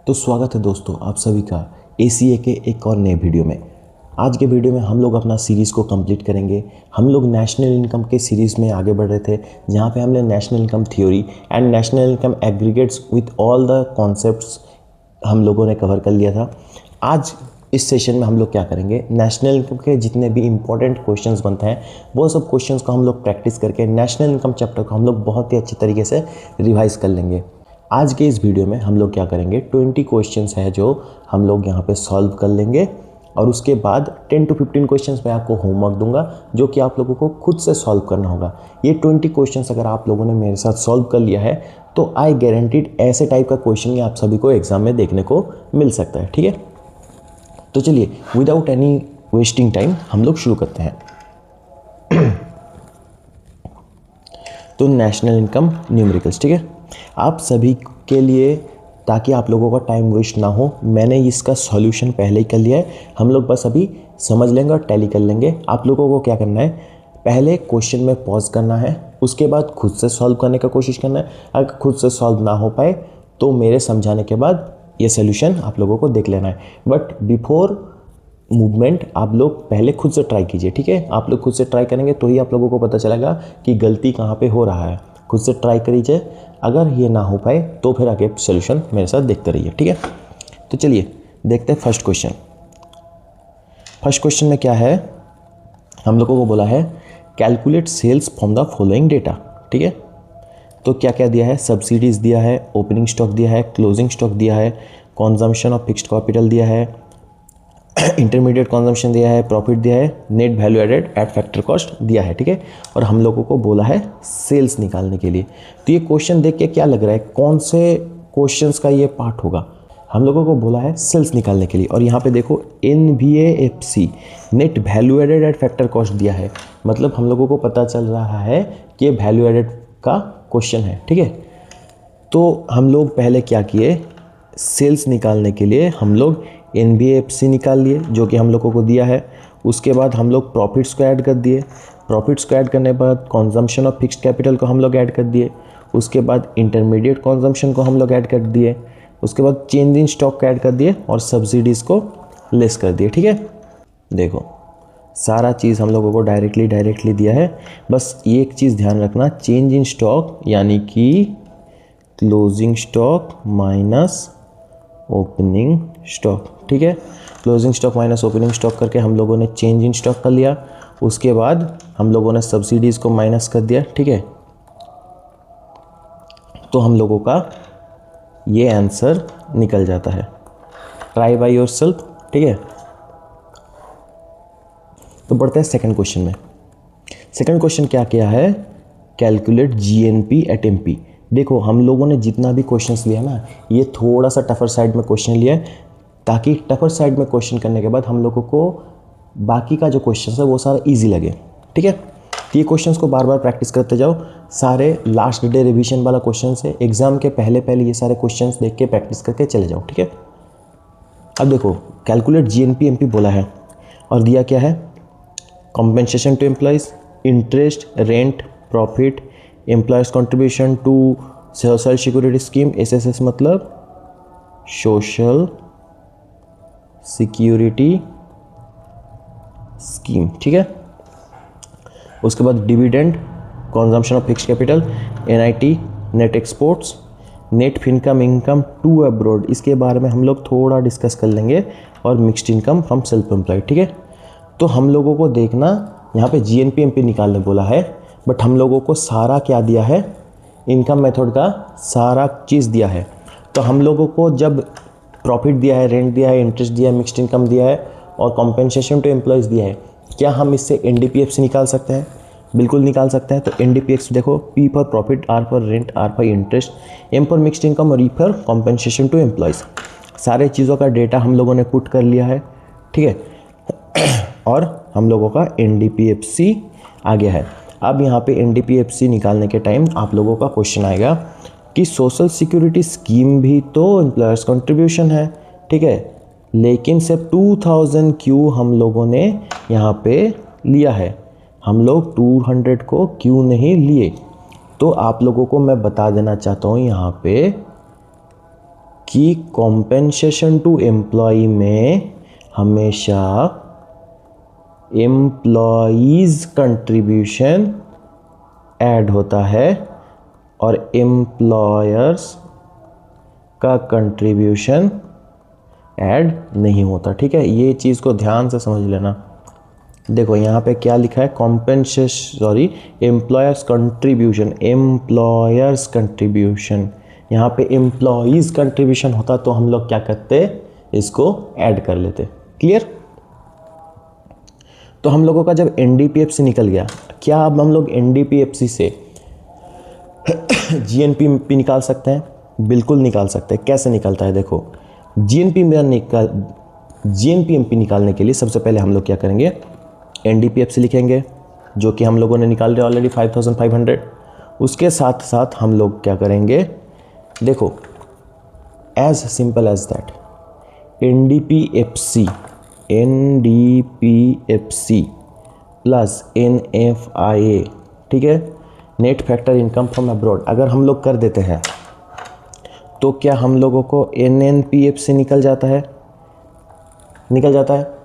तो स्वागत है दोस्तों आप सभी का ACA के एक और नए वीडियो में। आज के वीडियो में हम लोग अपना सीरीज़ को कंप्लीट करेंगे। हम लोग नेशनल इनकम के सीरीज़ में आगे बढ़ रहे थे, जहाँ पे हमने national income theory and national income aggregates with all the concepts हम लोगों ने कवर कर लिया था। आज इस सेशन में हम लोग क्या करेंगे, नेशनल इनकम के जितने भी इंपॉर्टेंट क्वेश्चंस बनते हैं वो सब क्वेश्चंस को हम लोग प्रैक्टिस करके नेशनल इनकम चैप्टर को हम लोग बहुत ही अच्छे तरीके से रिवाइज कर लेंगे। आज के इस वीडियो में हम लोग क्या करेंगे, 20 क्वेश्चंस है जो हम लोग यहाँ पे सॉल्व कर लेंगे और उसके बाद 10 to 15 क्वेश्चंस मैं आपको होमवर्क दूंगा जो कि आप लोगों को खुद से सॉल्व करना होगा। ये 20 क्वेश्चंस अगर आप लोगों ने मेरे साथ सॉल्व कर लिया है तो आई गारंटीड ऐसे टाइप का क्वेश्चन आप सभी को एग्जाम में देखने को मिल सकता है। ठीक है, तो चलिए विदाउट एनी वेस्टिंग टाइम हम लोग शुरू करते हैं। तो नेशनल इनकम न्यूमेरिकल्स, ठीक है, आप सभी के लिए, ताकि आप लोगों का टाइम वेस्ट ना हो, मैंने इसका सॉल्यूशन पहले ही कर लिया है। हम लोग बस अभी समझ लेंगे और टैली कर लेंगे। आप लोगों को क्या करना है, पहले क्वेश्चन में पॉज करना है, उसके बाद खुद से सॉल्व करने का कोशिश करना है। अगर खुद से सॉल्व ना हो पाए तो मेरे समझाने के बाद ये सोल्यूशन आप लोगों को देख लेना है। बट बिफोर मूवमेंट आप लोग पहले खुद से ट्राई कीजिए। ठीक है, आप लोग खुद से ट्राई करेंगे तो ही आप लोगों को पता चलेगा कि गलती कहाँ पे हो रहा है। खुद से ट्राई करिए, अगर ये ना हो पाए तो फिर आगे सोल्यूशन मेरे साथ देखते रहिए। ठीक है, तो चलिए देखते हैं फर्स्ट क्वेश्चन। फर्स्ट क्वेश्चन में क्या है, हम लोगों को बोला है calculate sales from the following data. ठीक है, तो क्या क्या दिया है, सब्सिडीज दिया है, ओपनिंग स्टॉक दिया है, क्लोजिंग स्टॉक दिया है, कंजम्पशन ऑफ फिक्स्ड कैपिटल दिया है, इंटरमीडिएट कंजम्पशन दिया है, प्रॉफिट दिया है, net value added at factor cost दिया है। ठीक है, और हम लोगों को बोला है सेल्स निकालने के लिए। तो ये क्वेश्चन देख के क्या लग रहा है, कौन से क्वेश्चंस का ये पार्ट होगा। हम लोगों को बोला है सेल्स निकालने के लिए, और यहाँ पे देखो NVAFC net value added at factor cost दिया है। मतलब हम लोगों को पता चल रहा है कि ये वैल्यू एडेड का क्वेश्चन है। ठीक है, तो हम लोग पहले क्या किए, सेल्स निकालने के लिए हम लोग NVAFC निकाल लिए जो कि हम लोगों को दिया है। उसके बाद हम लोग प्रॉफिट्स को ऐड कर दिए, प्रॉफिट्स को ऐड करने के बाद कंजम्पशन ऑफ फिक्स्ड कैपिटल को हम लोग ऐड कर दिए। उसके बाद इंटरमीडिएट कंजम्पशन को हम लोग ऐड कर दिए। उसके बाद चेंज इन स्टॉक को ऐड कर दिए और सब्सिडीज़ को लेस कर दिए। ठीक है, देखो सारा चीज़ हम लोगों को डायरेक्टली दिया है। बस ये एक चीज़ ध्यान रखना, चेंज इन स्टॉक यानी कि closing stock minus opening stock. ठीक है, closing stock minus opening stock करके हम लोगों ने चेंज इन स्टॉक कर लिया। उसके बाद हम लोगों ने सब्सिडीज़ को माइनस कर दिया। ठीक है, तो हम लोगों का ये आंसर निकल जाता है। Try by yourself. ठीक है, तो बढ़ते हैं सेकंड क्वेश्चन में। सेकंड क्वेश्चन क्या किया है, कैलकुलेट GNP एट MP। देखो हम लोगों ने जितना भी क्वेश्चंस लिया ना, ये थोड़ा सा टफर साइड में क्वेश्चन लिया है, ताकि टफर साइड में क्वेश्चन करने के बाद हम लोगों को बाकी का जो क्वेश्चन है वो सारा इजी लगे। ठीक है, तो ये क्वेश्चंस को बार बार प्रैक्टिस करते जाओ। सारे लास्ट डे रिवीजन वाला क्वेश्चन है, एग्जाम के पहले ये सारे क्वेश्चंस देख के प्रैक्टिस करके चले जाओ। ठीक है, अब देखो कैलकुलेट GNP MP बोला है और दिया क्या है, compensation to employees, interest, rent, profit, employees contribution to social security scheme. SSS मतलब सोशल सिक्योरिटी स्कीम। ठीक है, उसके बाद dividend, consumption of fixed capital, NIT, net exports, net income, income to abroad, इसके बारे में हम लोग थोड़ा डिस्कस कर लेंगे, और mixed income from self employed. ठीक है, तो हम लोगों को देखना यहाँ पे GNP MP निकालने बोला है, बट हम लोगों को सारा क्या दिया है, इनकम मेथड का सारा चीज़ दिया है। तो हम लोगों को जब प्रॉफिट दिया है, रेंट दिया है, इंटरेस्ट दिया है, मिक्स्ड इनकम दिया है और कॉम्पेंसेशन टू एम्प्लॉयज़ दिया है, क्या हम इससे NDPF निकाल सकते हैं? बिल्कुल निकाल सकते हैं। तो NDPF देखो, P for profit, R for rent, R for interest, M for mixed income और E for compensation to employees. सारे चीज़ों का डेटा हम लोगों ने पुट कर लिया है। ठीक है, और हम लोगों का NDPF आ गया है। अब यहाँ पे NDPF निकालने के टाइम आप लोगों का क्वेश्चन आएगा कि सोशल सिक्योरिटी स्कीम भी तो एम्प्लॉयर्स कंट्रीब्यूशन है। ठीक है, लेकिन सिर्फ 2000 क्यों हम लोगों ने यहाँ पे लिया है, हम लोग 200 को क्यों नहीं लिए। तो आप लोगों को मैं बता देना चाहता हूँ यहाँ पे कि कॉम्पेंसेशन टू एम्प्लॉय में हमेशा एम्प्लॉयज़ कंट्रीब्यूशन ऐड होता है और एम्प्लॉयर्स का कंट्रीब्यूशन ऐड नहीं होता। ठीक है, ये चीज़ को ध्यान से समझ लेना। देखो यहाँ पे क्या लिखा है, एम्प्लॉयर्स कंट्रीब्यूशन, यहाँ पे एम्प्लॉयज़ कंट्रीब्यूशन होता तो हम लोग क्या करते, इसको ऐड कर लेते। क्लियर? तो हम लोगों का जब एनडीपीएफसी निकल गया, क्या अब हम लोग एनडीपीएफसी से जीएनपीएमपी निकाल सकते हैं? बिल्कुल निकाल सकते हैं। कैसे निकलता है देखो, जीएनपीएमपी निकालने के लिए सबसे पहले हम लोग क्या करेंगे, एनडीपीएफसी लिखेंगे, जो कि हम लोगों ने निकाल लिया ऑलरेडी 5500। उसके साथ साथ हम लोग क्या करेंगे, देखो as simple as that, NDPFC plus NFIA, ठीक है, net factor income from abroad, अगर हम लोग कर देते हैं तो क्या हम लोगों को एनएनपीएफसी निकल जाता है।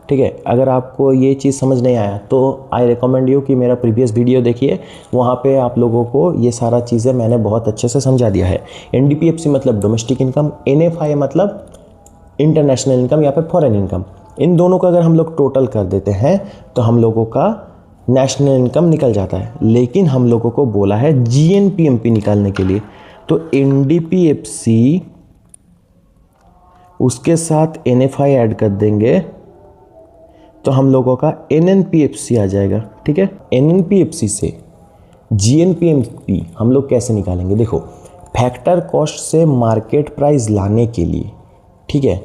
ठीक है, अगर आपको ये चीज़ समझ नहीं आया तो आई रिकमेंड यू कि मेरा प्रीवियस वीडियो देखिए, वहाँ पे आप लोगों को ये सारा चीज़ें मैंने बहुत अच्छे से समझा दिया है। एनडीपीएफसी मतलब डोमेस्टिक इनकम, एनएफआई मतलब इंटरनेशनल इनकम या फिर फॉरेन इनकम। इन दोनों का अगर हम लोग टोटल कर देते हैं तो हम लोगों का नेशनल इनकम निकल जाता है। लेकिन हम लोगों को बोला है जीएनपीएमपी निकालने के लिए, तो एनडीपीएफसी उसके साथ एनएफआई ऐड कर देंगे तो हम लोगों का एनएनपीएफसी आ जाएगा। ठीक है, एनएनपीएफसी से जीएनपीएमपी हम लोग कैसे निकालेंगे, देखो फैक्टर कॉस्ट से मार्केट प्राइस लाने के लिए, ठीक है,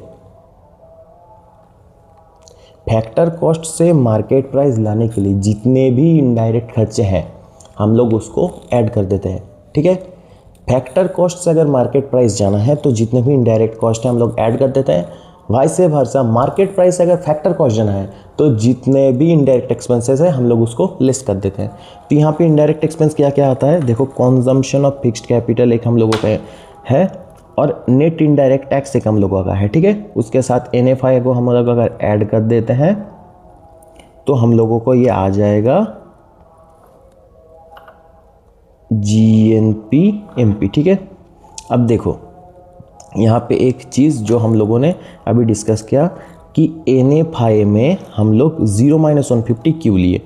फैक्टर कॉस्ट से मार्केट प्राइस लाने के लिए जितने भी इनडायरेक्ट खर्चे हैं हम लोग उसको ऐड कर देते हैं। ठीक है, फैक्टर कॉस्ट से अगर मार्केट प्राइस जाना है तो जितने भी इनडायरेक्ट कॉस्ट हैं हम लोग ऐड कर देते हैं। वाइस वर्सा मार्केट प्राइस से अगर फैक्टर कॉस्ट जाना है तो जितने भी इनडायरेक्ट एक्सपेंसेस है हम लोग उसको लेस कर देते हैं। तो यहाँ पे इनडायरेक्ट एक्सपेंस क्या क्या आता है, देखो कंजम्पशन ऑफ फिक्स्ड कैपिटल एक हम लोगों का है और नेट इनडायरेक्ट टैक्स एक हम लोगों का है। ठीक है, उसके साथ एनएफआई को हम लोग अगर ऐड कर देते हैं तो हम लोगों को ये आ जाएगा जीएनपीएमपी। ठीक है, अब देखो यहाँ पे एक चीज़ जो हम लोगों ने अभी डिस्कस किया कि एनएफआई में हम लोग 0-150 क्यों लिए।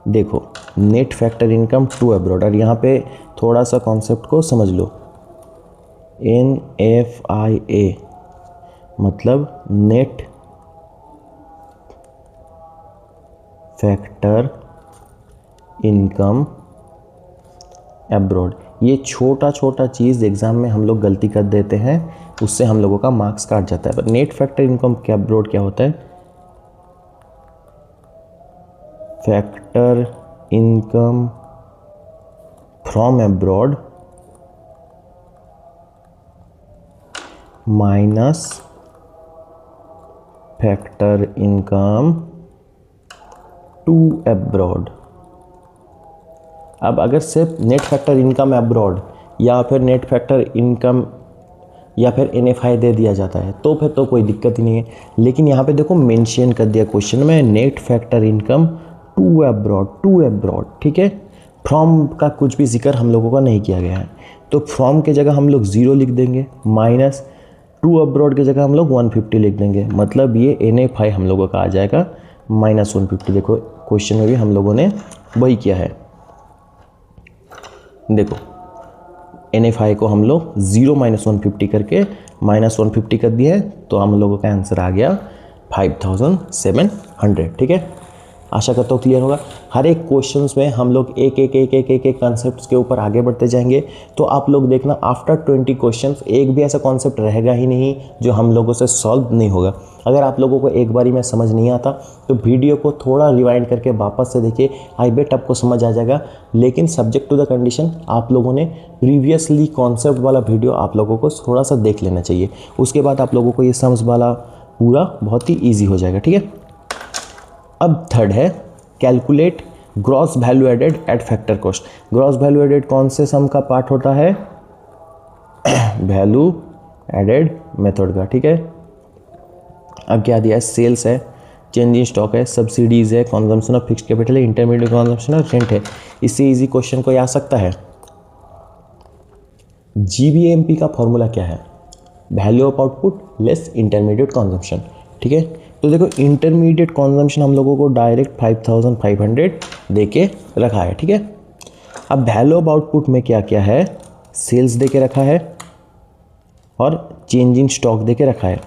देखो net factor income to abroad, और यहाँ पे थोड़ा सा कॉन्सेप्ट को समझ लो, एनएफआईए मतलब नेट फैक्टर इनकम अब्रॉड। ये छोटा छोटा चीज़ एग्ज़ाम में हम लोग गलती कर देते हैं, उससे हम लोगों का मार्क्स काट जाता है। पर नेट फैक्टर इनकम क्या अब्रॉड क्या होता है, factor income from abroad minus factor income to abroad. अब अगर सिर्फ नेट फैक्टर इनकम अब्रॉड या फिर नेट फैक्टर इनकम या फिर एनएफआई दे दिया जाता है तो फिर तो कोई दिक्कत ही नहीं है। लेकिन यहाँ पे देखो मेंशन कर दिया क्वेश्चन में net factor income to abroad. ठीक है, फ्रॉम का कुछ भी जिक्र हम लोगों का नहीं किया गया है, तो फ्रॉम के जगह हम लोग 0 लिख देंगे, माइनस टू अब्रॉड के जगह हम लोग 150 लिख देंगे। मतलब ये एनएफआई हम लोगों का आ जाएगा -150। देखो क्वेश्चन में भी हम लोगों ने वही किया है। देखो एनएफआई को हम लोग 0-150 करके -150 कर दिया है, तो हम लोगों का आंसर आ गया 5700। ठीक है, आशा करता हूँ क्लियर होगा। हर एक क्वेश्चंस में हम लोग एक कॉन्सेप्ट्स के ऊपर आगे बढ़ते जाएंगे। तो आप लोग देखना आफ्टर 20 क्वेश्चंस एक भी ऐसा कॉन्सेप्ट रहेगा ही नहीं जो हम लोगों से सॉल्व नहीं होगा। अगर आप लोगों को एक बारी में समझ नहीं आता तो वीडियो को थोड़ा रिवाइंड करके वापस से देखिए, आई बेट आपको समझ आ जाएगा। लेकिन सब्जेक्ट टू द कंडीशन आप लोगों ने प्रीवियसली कॉन्सेप्ट वाला वीडियो आप लोगों को थोड़ा सा देख लेना चाहिए, उसके बाद आप लोगों को ये सम्स वाला पूरा बहुत ही ईजी हो जाएगा। ठीक है, अब थर्ड है calculate gross value added at factor cost. Gross value added कौन से सम का पार्ट होता है, वैल्यू एडेड मेथड का, ठीक है। अब क्या दिया है, सेल्स है, चेंज इन स्टॉक है, सब्सिडीज़ है, कंजम्पशन ऑफ फिक्स्ड कैपिटल है, इंटरमीडिएट कंजम्पशन और रेंट है। इससे इजी क्वेश्चन कोई आ सकता है। जीबीएमपी का फॉर्मूला क्या है, value of output less intermediate consumption, ठीक है। तो देखो इंटरमीडिएट कंजम्पशन हम लोगों को डायरेक्ट 5500 दे के रखा है, ठीक है। अब वैल्यू ऑफ आउटपुट में क्या क्या है, सेल्स दे के रखा है और चेंज इन स्टॉक दे के रखा है।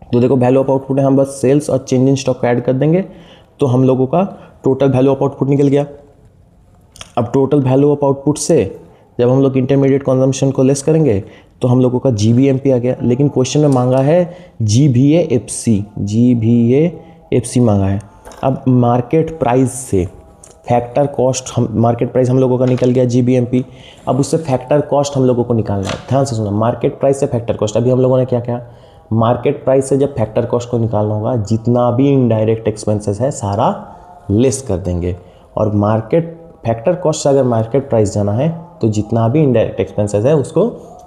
तो देखो वैल्यू ऑफ आउटपुट है, हम बस सेल्स और चेंज इन स्टॉक को ऐड कर देंगे तो हम लोगों का टोटल वैल्यू ऑफ आउटपुट निकल गया। अब टोटल वैल्यू ऑफ आउटपुट से जब हम लोग इंटरमीडिएट कंजम्पशन को लेस करेंगे तो हम लोगों का जीबीएमपी आ गया। लेकिन क्वेश्चन में मांगा है जीवीएएफसी, जीवीएएफसी मांगा है। अब मार्केट प्राइस से फैक्टर कॉस्ट, हम मार्केट प्राइस हम लोगों का निकल गया जीबीएमपी। अब उससे फैक्टर कॉस्ट हम लोगों को निकालना है। ध्यान से सुना, मार्केट प्राइस से फैक्टर कॉस्ट। अभी हम लोगों ने क्या क्या, मार्केट प्राइस से जब फैक्टर कॉस्ट को निकालना होगा, जितना भी इनडायरेक्ट एक्सपेंसेस है सारा लेस कर देंगे। और मार्केट फैक्टर कॉस्ट से अगर मार्केट प्राइस जाना है तो जितना भी इनडायरेक्ट एक्सपेंसेस है उसको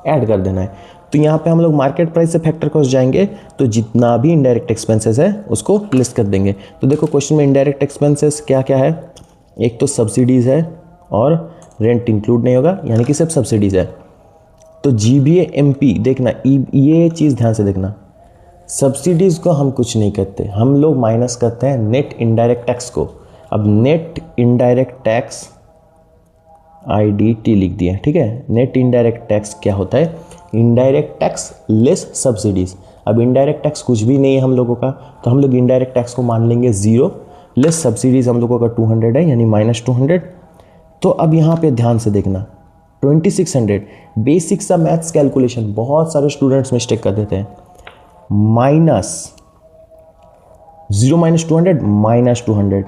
ऐड कर देना है। तो यहाँ पे हम लोग मार्केट प्राइस से फैक्टर कॉस्ट जाएंगे तो जितना भी इनडायरेक्ट एक्सपेंसेस है उसको लेस कर देंगे। तो देखो क्वेश्चन में इनडायरेक्ट एक्सपेंसेस क्या क्या है, एक तो सब्सिडीज़ है और रेंट इंक्लूड नहीं होगा, यानी कि सिर्फ सब्सिडीज़ है। तो जीबीएमपी देखना, ये चीज़ ध्यान से देखना, सब्सिडीज़ को हम कुछ नहीं करते, हम लोग माइनस करते हैं नेट इनडायरेक्ट टैक्स को। अब नेट इनडायरेक्ट टैक्स IDT लिख दिया, ठीक है। नेट इनडायरेक्ट टैक्स क्या होता है, इनडायरेक्ट टैक्स लेस सब्सिडीज़। अब इनडायरेक्ट टैक्स कुछ भी नहीं है हम लोगों का, तो हम लोग इनडायरेक्ट टैक्स को मान लेंगे 0, लेस सब्सिडीज़ हम लोगों का 200 है, यानी -200। तो अब यहाँ पे ध्यान से देखना, 2600 बेसिक सा मैथ्स कैलकुलेशन बहुत सारे स्टूडेंट्स मिस्टेक कर देते हैं। -0 - 200 -200,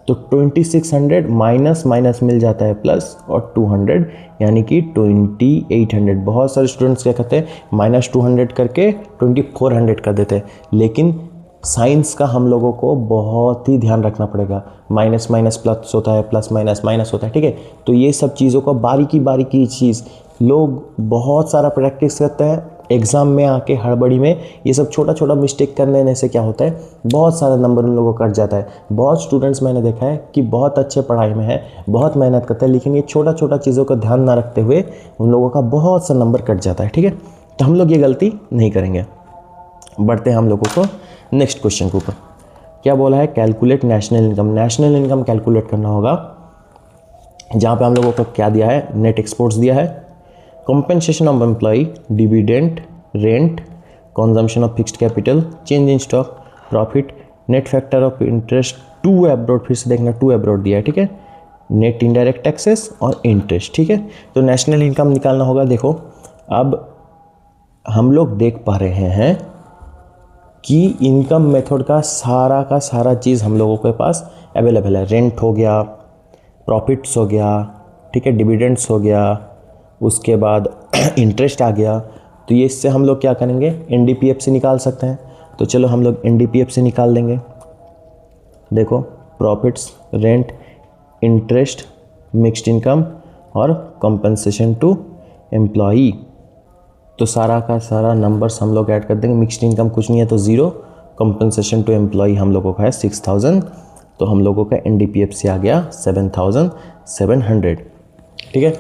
तो 2600 माइनस माइनस मिल जाता है प्लस, और 200 यानी कि 2800। बहुत सारे स्टूडेंट्स क्या करते हैं, -200 करके 2400 कर देते हैं। लेकिन साइंस का हम लोगों को बहुत ही ध्यान रखना पड़ेगा, माइनस माइनस प्लस होता है, प्लस माइनस माइनस होता है, ठीक है। तो ये सब चीज़ों का बारीकी बारीकी चीज़ लोग बहुत सारा प्रैक्टिस करते हैं, एग्ज़ाम में आके हड़बड़ी में ये सब छोटा छोटा मिस्टेक कर लेने से क्या होता है, बहुत सारा नंबर उन लोगों को कट जाता है। बहुत स्टूडेंट्स मैंने देखा है कि बहुत अच्छे पढ़ाई में है, बहुत मेहनत करते हैं, लेकिन ये छोटा छोटा चीज़ों का ध्यान ना रखते हुए उन लोगों का बहुत सा नंबर कट जाता है, ठीक है। तो हम लोग ये गलती नहीं करेंगे। बढ़ते हैं हम लोगों को नेक्स्ट क्वेश्चन के ऊपर। क्या बोला है, calculate national income. National income calculate करना होगा, जहाँ पे हम लोगों को क्या दिया है, नेट एक्सपोर्ट्स दिया है, compensation of employee, dividend, rent, consumption of fixed capital, change in stock, profit, net factor of interest to abroad. फिर से देखना, टू एब्रॉड दिया है, ठीक है। नेट इनडायरेक्ट टैक्सेस और इंटरेस्ट, ठीक है। तो नेशनल इनकम निकालना होगा। देखो अब हम लोग देख पा रहे हैं कि इनकम मेथड का सारा चीज़ हम लोगों के पास अवेलेबल है। रेंट हो गया, प्रॉफिट्स हो गया, ठीक है, डिविडेंड्स हो गया, उसके बाद इंटरेस्ट आ गया। तो ये इससे हम लोग क्या करेंगे, NDPF से निकाल सकते हैं। तो चलो हम लोग NDPF से निकाल देंगे। देखो profits, rent, interest, mixed income और कंपनसेशन टू एम्प्लॉई। तो सारा का सारा नंबर्स हम लोग ऐड कर देंगे। मिक्स्ड इनकम कुछ नहीं है तो 0, कंपनसेशन टू एम्प्लॉई हम लोगों का है 6000, तो हम लोगों का NDPF से आ गया 7700, ठीक है।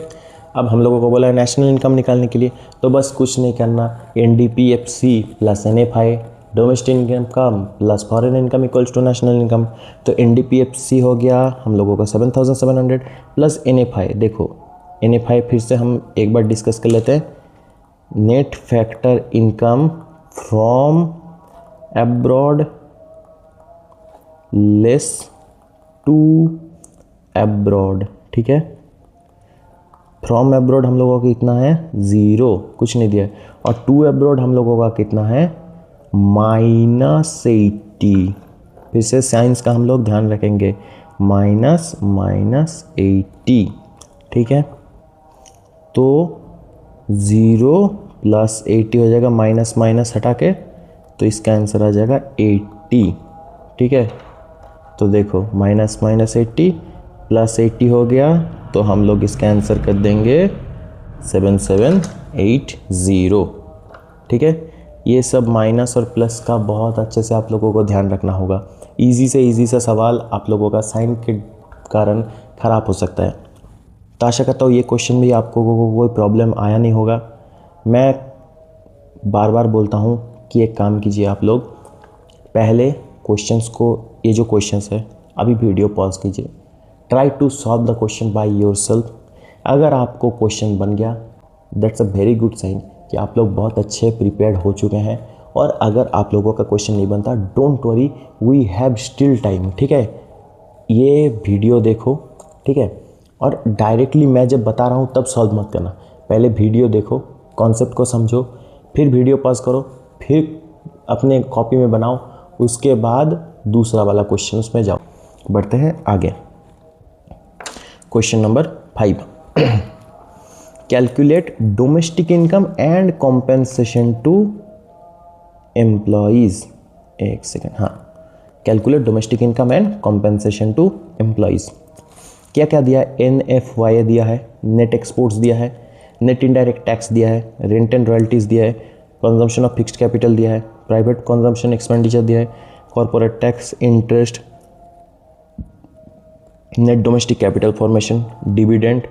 अब हम लोगों को बोला है नेशनल इनकम निकालने के लिए, तो बस कुछ नहीं करना, NDPFC plus NFI, domestic income plus foreign income equals to national income. तो NDPFC हो गया हम लोगों का 7700 प्लस NFI। देखो NFI फिर से हम एक बार डिस्कस कर लेते हैं, net factor income from abroad less to abroad, ठीक है। फ्रॉम एब्रॉड हम लोगों का कितना है, 0, कुछ नहीं दिया। और टू एब्रॉड हम लोगों का कितना है, -80। फिर से साइंस का हम लोग ध्यान रखेंगे, -80, ठीक है। तो 0 + 80 हो जाएगा, माइनस माइनस हटा के, तो इसका आंसर आ जाएगा 80, ठीक है। तो देखो -80 + 80 हो गया, तो हम लोग इसका आंसर कर देंगे 7700, 80। ठीक है, ये सब माइनस और प्लस का बहुत अच्छे से आप लोगों को ध्यान रखना होगा। इजी से इजी सा सवाल आप लोगों का साइन के कारण ख़राब हो सकता है। तो आशा करता हूँ ये क्वेश्चन भी आपको कोई प्रॉब्लम आया नहीं होगा। मैं बार बार बोलता हूँ कि एक काम कीजिए, आप लोग पहले क्वेश्चंस को, ये जो क्वेश्चंस है अभी वीडियो पॉज कीजिए, try to solve the question by yourself. अगर आपको क्वेश्चन बन गया that's a very good sign कि आप लोग बहुत अच्छे प्रिपेयर्ड हो चुके हैं। और अगर आप लोगों का क्वेश्चन नहीं बनता, don't worry, we have still time. ठीक है, ये वीडियो देखो, ठीक है, और डायरेक्टली मैं जब बता रहा हूँ तब सॉल्व मत करना। पहले वीडियो देखो, कॉन्सेप्ट को समझो, फिर वीडियो पॉज करो, फिर अपने कॉपी में बनाओ, उसके बाद दूसरा वाला क्वेश्चन उसमें जाओ। बढ़ते हैं आगे। Question number 5, calculate domestic income and compensation to employees. एक सेकेंड, हाँ, calculate domestic income and compensation to employees. क्या क्या दिया है? NFY दिया है, नेट एक्सपोर्ट्स दिया है, नेट इनडायरेक्ट टैक्स दिया है, रेंट एंड रॉयल्टीज़ दिया है, कंजम्पशन ऑफ फिक्स्ड कैपिटल दिया है, प्राइवेट कंजम्पशन एक्सपेंडिचर दिया है, corporate tax, interest, net domestic capital formation, dividend,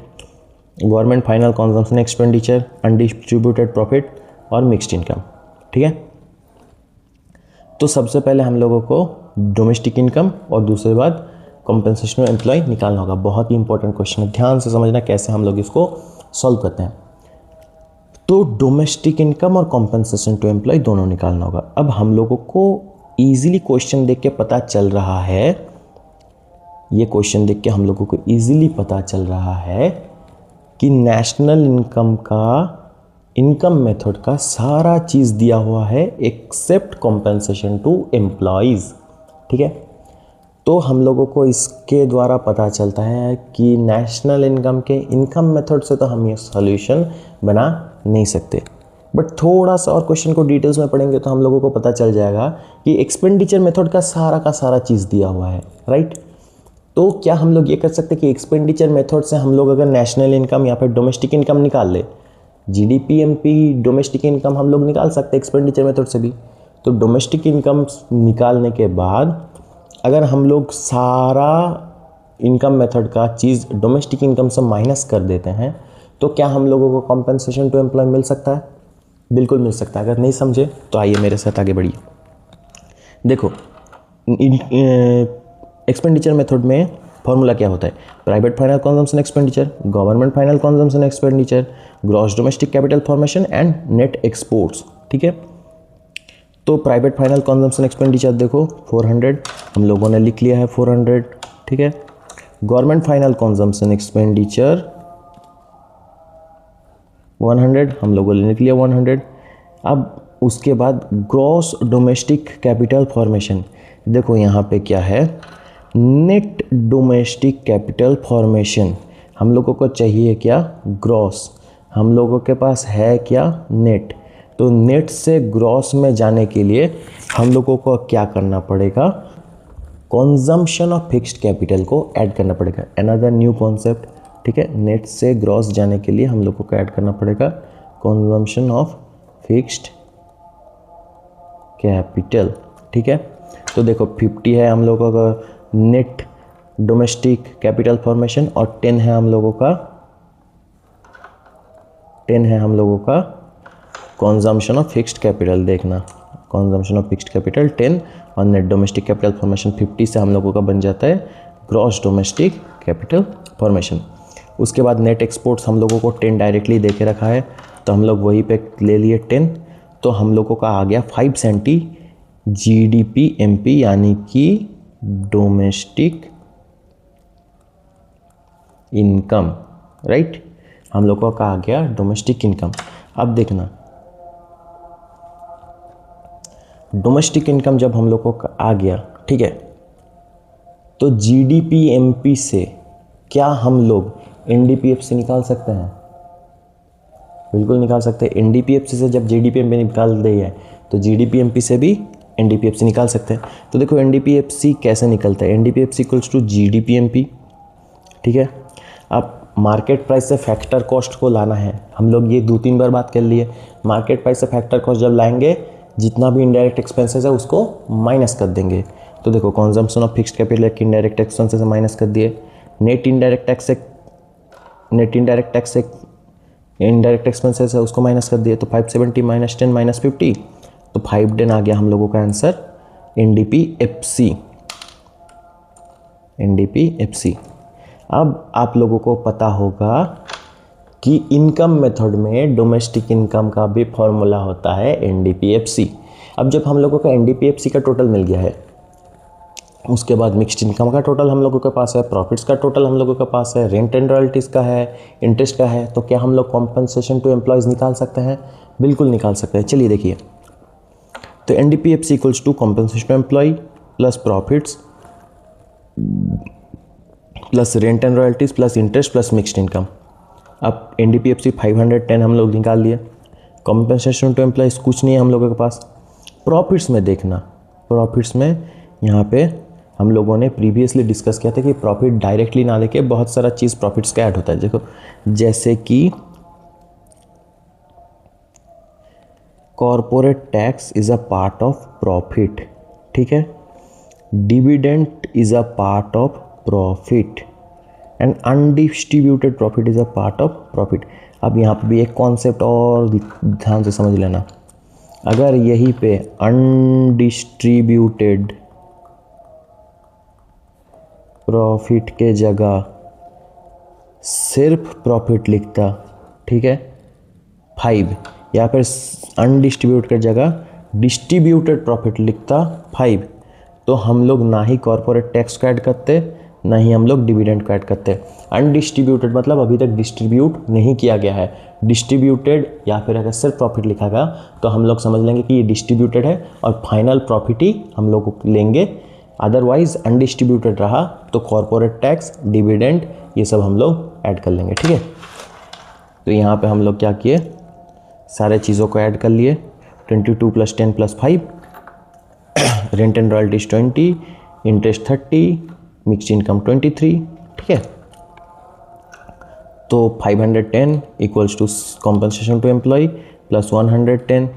government final consumption expenditure, undistributed profit और मिक्स्ड इनकम। ठीक है, तो सबसे पहले हम लोगों को डोमेस्टिक इनकम और दूसरे बाद कॉम्पेंसेशन एम्प्लॉय निकालना होगा। बहुत ही इंपॉर्टेंट क्वेश्चन है, ध्यान से समझना कैसे हम लोग इसको सॉल्व करते हैं। तो डोमेस्टिक इनकम और कॉम्पेंसेशन टू एम्प्लॉय दोनों निकालना होगा। अब हम लोगों को ईजिली क्वेश्चन देख के पता चल रहा है, ये क्वेश्चन देख के हम लोगों को ईजिली पता चल रहा है कि नेशनल इनकम का, इनकम मेथड का सारा चीज़ दिया हुआ है एक्सेप्ट कॉम्पेंसेशन टू एम्प्लॉयज़। ठीक है, तो हम लोगों को इसके द्वारा पता चलता है कि नेशनल इनकम के इनकम मेथड से तो हम ये सॉल्यूशन बना नहीं सकते, बट थोड़ा सा और क्वेश्चन को डिटेल्स में पढ़ेंगे तो हम लोगों को पता चल जाएगा कि एक्सपेंडिचर मेथड का सारा चीज़ दिया हुआ है, राइट। तो क्या हम लोग ये कर सकते कि एक्सपेंडिचर मेथड से हम लोग अगर नेशनल इनकम या फिर डोमेस्टिक इनकम निकाल ले, GDP MP डोमेस्टिक इनकम हम लोग निकाल सकते हैं एक्सपेंडिचर मेथड से भी। तो डोमेस्टिक इनकम निकालने के बाद अगर हम लोग सारा इनकम मेथड का चीज़ डोमेस्टिक इनकम से माइनस कर देते हैं तो क्या हम लोगों को कॉम्पेंसेशन टू एम्प्लॉय मिल सकता है? बिल्कुल मिल सकता है। अगर नहीं समझे तो आइए मेरे साथ आगे बढ़िए। देखो, एक्सपेंडिचर मेथड में फॉर्मूला क्या होता है? Private final consumption expenditure, government final consumption expenditure, gross domestic capital formation and net exports. ठीक है, तो प्राइवेट फाइनल कंजम्पशन एक्सपेंडिचर देखो 400 हम लोगों ने लिख लिया है 400। ठीक है, गवर्नमेंट फाइनल कंजम्पशन एक्सपेंडिचर 100 हम लोगों ने लिख लिया 100। अब उसके बाद ग्रॉस डोमेस्टिक कैपिटल फॉर्मेशन, देखो यहाँ पे क्या है, नेट डोमेस्टिक कैपिटल फॉर्मेशन हम लोगों को चाहिए क्या? ग्रॉस। हम लोगों के पास है क्या? नेट। तो नेट से ग्रॉस में जाने के लिए हम लोगों को क्या करना पड़ेगा? कंजम्पशन ऑफ फिक्स्ड कैपिटल को ऐड करना पड़ेगा। Another new concept. ठीक है, नेट से ग्रॉस जाने के लिए हम लोगों को ऐड करना पड़ेगा कंजम्पशन ऑफ फिक्स्ड कैपिटल। ठीक है, तो देखो 50 है हम लोगों का नेट डोमेस्टिक कैपिटल फॉर्मेशन और 10 है हम लोगों का कंजम्पशन ऑफ फिक्स्ड कैपिटल। देखना, कंजम्पशन ऑफ फिक्स्ड कैपिटल 10 और नेट डोमेस्टिक कैपिटल फॉर्मेशन 50 से हम लोगों का बन जाता है ग्रॉस डोमेस्टिक कैपिटल फॉर्मेशन। उसके बाद नेट एक्सपोर्ट्स हम लोगों को 10 डायरेक्टली दे के रखा है तो हम लोग वहीं पे ले लिए 10, तो हम लोगों का आ गया 570 GDP MP यानी कि डोमेस्टिक इनकम, राइट। हम लोगों का आ गया डोमेस्टिक इनकम। अब देखना, डोमेस्टिक इनकम जब हम लोगों का आ गया, ठीक है, तो GDP MP से क्या हम लोग NDPF निकाल सकते हैं? बिल्कुल निकाल सकते हैं। NDPF से जब GDP MP निकाल रही है तो GDP MP से भी NDPF निकाल सकते हैं। तो देखो NDPF कैसे निकलता है? NDPF equals to GDP MP। ठीक है, अब मार्केट प्राइस से फैक्टर कॉस्ट को लाना है। हम लोग ये 2-3 बार बात कर लिए। मार्केट प्राइस से फैक्टर कॉस्ट जब लाएंगे, जितना भी इनडायरेक्ट एक्सपेंसेस है उसको माइनस कर देंगे। तो देखो कंजम्पशन ऑफ फिक्स्ड कैपिटल के इनडायरेक्ट एक्सपेंसेस से माइनस कर दिए, नेट इनडायरेक्ट टैक्स से इनडायरेक्ट एक्सपेंसेस है उसको माइनस कर दिए। तो 570 माइनस 10 माइनस 50, तो 510 आ गया हम लोगों का आंसर NDPFC। अब आप लोगों को पता होगा कि इनकम मेथड में डोमेस्टिक इनकम का भी फॉर्मूला होता है NDPFC। अब जब हम लोगों का NDPFC का टोटल मिल गया है, उसके बाद मिक्स्ड इनकम का टोटल हम लोगों के पास है, प्रॉफिट्स का टोटल हम लोगों के पास है, रेंट एंड रॉयल्टीज़ का है, इंटरेस्ट का है, तो क्या हम लोग कॉम्पनसेशन टू एम्प्लॉयज़ निकाल सकते हैं? बिल्कुल निकाल सकते हैं। चलिए देखिए, तो NDPFC equals to compensation to employee plus profits plus rent and royalties plus interest plus mixed income. अब NDPFC 510 हम लोग निकाल लिए। कॉम्पनसेशन टू एम्प्लॉयज़ कुछ नहीं है हम लोगों के पास। प्रॉफिट्स में देखना, प्रॉफिट्स में यहाँ पे हम लोगों ने प्रीवियसली डिस्कस किया था कि प्रॉफिट डायरेक्टली ना लेके बहुत सारा चीज़ प्रॉफिट्स का ऐड होता है। देखो जैसे कि corporate tax is a part of profit, ठीक है, dividend is a part of profit and undistributed profit is a part of profit. अब यहाँ पे भी एक कॉन्सेप्ट और ध्यान से समझ लेना, अगर यहीं पे अनडिस्ट्रीब्यूटेड प्रॉफिट के जगह सिर्फ प्रॉफिट लिखता, ठीक है, 5, या फिर अनडिस्ट्रीब्यूटेड के जगह डिस्ट्रीब्यूटेड प्रॉफिट लिखता 5, तो हम लोग ना ही कॉर्पोरेट टैक्स को ऐड करते, ना ही हम लोग डिविडेंड को ऐड करते। अनडिस्ट्रीब्यूटेड मतलब अभी तक डिस्ट्रीब्यूट नहीं किया गया है। डिस्ट्रीब्यूटेड या फिर अगर सिर्फ प्रॉफिट लिखा गया तो हम लोग समझ लेंगे कि ये डिस्ट्रीब्यूटेड है और फाइनल प्रॉफिट ही हम लोग लेंगे। अदरवाइज अनडिस्ट्रीब्यूटेड रहा तो कॉर्पोरेट टैक्स, डिविडेंड, ये सब हम लोग ऐड कर लेंगे, ठीक है। तो यहाँ पे हम लोग क्या किए, सारे चीज़ों को ऐड कर लिए। 22 + 10 + 5, rent and royalties 20, interest 30, mixed income 23, ठीक है। तो 510 equals to compensation to employee plus 110।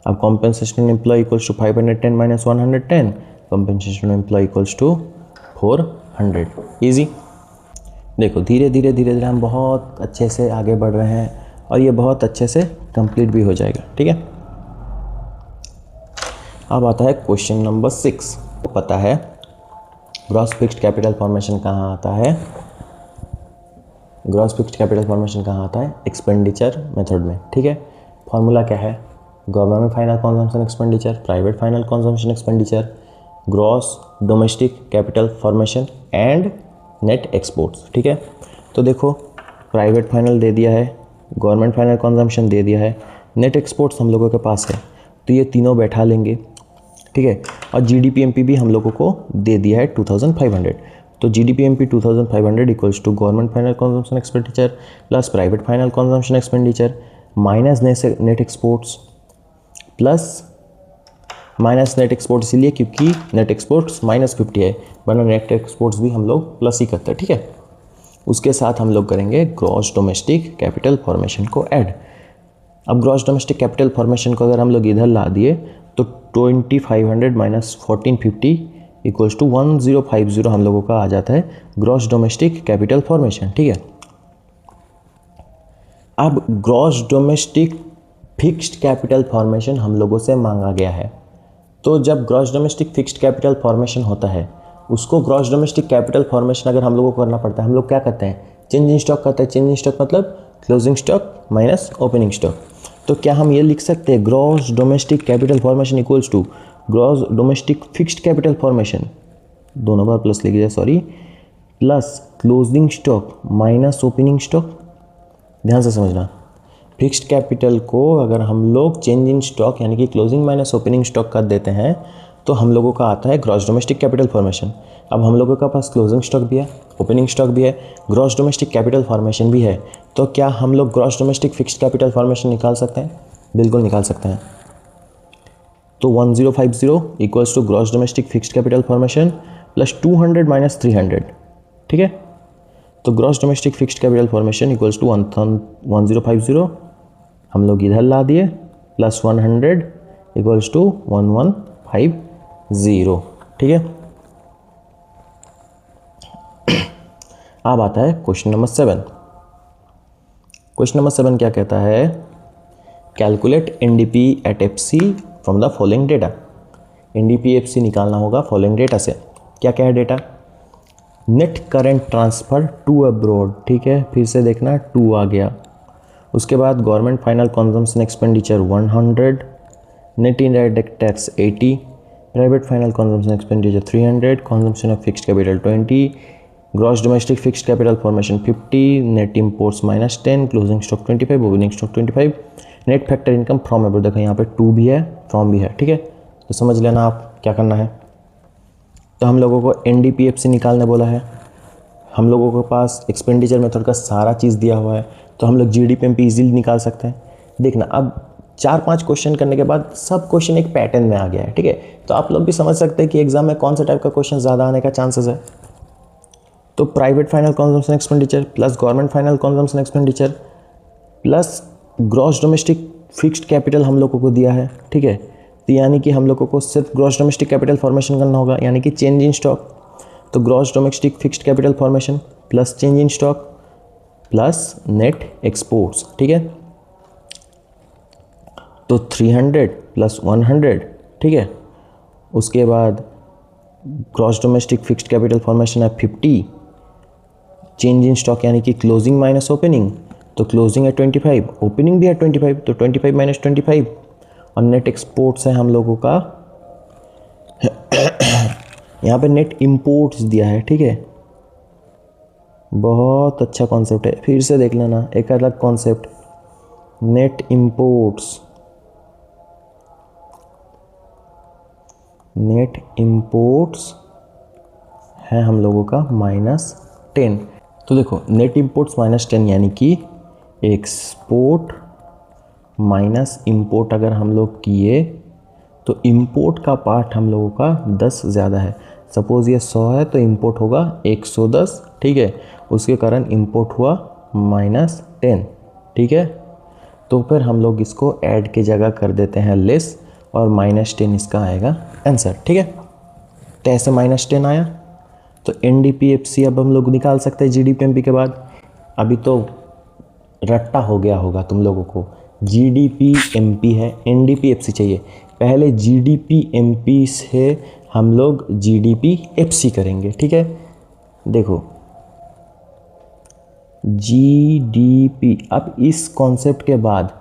अब compensation employee equals to 510 minus 110, compensation employee equals to 400। Easy. देखो धीरे धीरे हम बहुत अच्छे से आगे बढ़ रहे हैं और ये बहुत अच्छे से कंप्लीट भी हो जाएगा, ठीक है। अब आता है क्वेश्चन नंबर 6। पता है ग्रॉस फिक्स्ड कैपिटल फॉर्मेशन कहाँ आता है? ग्रॉस फिक्स्ड कैपिटल फॉर्मेशन कहाँ आता है? एक्सपेंडिचर मेथड में, ठीक है। फॉर्मूला क्या है? Government final consumption expenditure, private final consumption expenditure, gross domestic capital formation and net exports, ठीक है। तो देखो प्राइवेट फाइनल दे दिया है, गवर्नमेंट फाइनल कंजम्पशन दे दिया है, नेट एक्सपोर्ट्स हम लोगों के पास है, तो ये तीनों बैठा लेंगे, ठीक है। और GDPMP भी हम लोगों को दे दिया है 2500। तो GDPMP 2500 equals to government final consumption expenditure plus private final consumption expenditure minus net exports plus minus net export इसीलिए क्योंकि नेट एक्सपोर्ट्स -50 है, वरना नेट एक्सपोर्ट्स भी हम लोग प्लस ही करते हैं, ठीक है। उसके साथ हम लोग करेंगे ग्रॉस डोमेस्टिक कैपिटल फॉर्मेशन को ऐड। अब ग्रॉस डोमेस्टिक कैपिटल फॉर्मेशन को अगर हम लोग इधर ला दिए तो 2500 माइनस 1450 इक्वल्स टू 1050 हम लोगों का आ जाता है ग्रॉस डोमेस्टिक कैपिटल फॉर्मेशन, ठीक है। अब gross domestic fixed capital formation हम लोगों से मांगा गया है। तो जब gross domestic fixed capital formation होता है, उसको ग्रॉस डोमेस्टिक कैपिटल फॉर्मेशन अगर हम लोगों को करना पड़ता है, हम लोग क्या करते हैं? चेंज इन स्टॉक करते हैं। चेंज इन स्टॉक मतलब closing stock minus opening stock. तो क्या हम ये लिख सकते हैं gross domestic capital formation equals to gross domestic fixed capital formation, दोनों बार प्लस लिख दिया, sorry, plus closing stock minus opening stock. ध्यान से समझना, फिक्स्ड कैपिटल को अगर हम लोग चेंज इन स्टॉक यानी कि क्लोजिंग माइनस ओपनिंग स्टॉक कर देते हैं तो हम लोगों का आता है ग्रॉस डोमेस्टिक कैपिटल फॉर्मेशन। अब हम लोगों का पास क्लोजिंग स्टॉक भी है, ओपनिंग स्टॉक भी है, ग्रॉस डोमेस्टिक कैपिटल फॉर्मेशन भी है, तो क्या हम लोग gross domestic fixed capital formation निकाल सकते हैं? बिल्कुल निकाल सकते हैं। तो 1050 equals to gross domestic fixed capital formation plus 200 minus 300, ठीक है। तो gross domestic fixed capital formation equals to 1050 हम लोग इधर ला दिए, प्लस 100 इक्वल्स टू 1150, ठीक है। अब आता है क्वेश्चन नंबर 7। क्वेश्चन नंबर 7 क्या कहता है, calculate NDP at FC from the following data. NDP FC निकालना होगा फॉलोइंग डेटा से। क्या क्या है data, net current transfer to abroad, ठीक है, फिर से देखना 2 आ गया। उसके बाद government final consumption expenditure 100, net indirect tax 80, private final consumption expenditure 300, consumption of fixed capital 20, gross domestic fixed capital formation 50, net imports -10, closing stock 25, opening stock 25, net factor income from abroad, देखो यहाँ पे 2 भी है, from भी है, ठीक है। तो समझ लेना आप क्या करना है। तो हम लोगों को एनडीपीएफसी निकालने बोला है, हम लोगों के पास एक्सपेंडिचर मेथड का सारा चीज़ दिया हुआ है, तो हम लोग जीडीपीएमपी इजीली निकाल सकते हैं। देखना अब 4-5 क्वेश्चन करने के बाद सब क्वेश्चन एक पैटर्न में आ गया है, ठीक है। तो आप लोग भी समझ सकते हैं कि एग्जाम में कौन सा टाइप का क्वेश्चन ज़्यादा आने का चांसेस है। तो private final consumption expenditure plus government final consumption expenditure plus gross domestic fixed capital हम लोगों को दिया है, ठीक है। तो यानी कि हम लोगों को सिर्फ ग्रॉस डोमेस्टिक कैपिटल फॉर्मेशन करना होगा, यानी कि चेंज इन स्टॉक। तो gross domestic fixed capital formation plus change in stock plus net exports, ठीक है। तो 300 प्लस 100, ठीक है। उसके बाद gross domestic fixed capital formation है 50, चेंज इन स्टॉक यानी कि क्लोजिंग माइनस ओपनिंग, तो क्लोजिंग है 25, ओपनिंग भी है 25, तो 25 माइनस 25, और नेट एक्सपोर्ट्स है हम लोगों का यहाँ पे नेट इंपोर्ट्स दिया है, ठीक है। बहुत अच्छा कॉन्सेप्ट है, फिर से देख लेना, एक अलग concept, net imports, net imports है हम लोगों का -10। तो देखो नेट इंपोर्ट्स -10 यानी कि एक्सपोर्ट माइनस इंपोर्ट अगर हम लोग किए तो इंपोर्ट का पार्ट हम लोगों का 10 ज़्यादा है। सपोज़ ये 100 है तो इंपोर्ट होगा 110, ठीक है। उसके कारण इंपोर्ट हुआ -10, ठीक है। तो फिर हम लोग इसको ऐड की जगह कर देते हैं लेस, और -10 इसका आएगा आंसर, ठीक है। तो ऐसे -10 आया, तो एनडीपीएफसी अब हम लोग निकाल सकते हैं जीडीपीएमपी के बाद। अभी तो रट्टा हो गया होगा तुम लोगों को, जीडीपीएमपी है, एनडीपीएफसी चाहिए। पहले जीडीपीएमपी से हम लोग जीडीपीएफसी करेंगे, ठीक है। देखो जीडीपी, अब इस कॉन्सेप्ट के बाद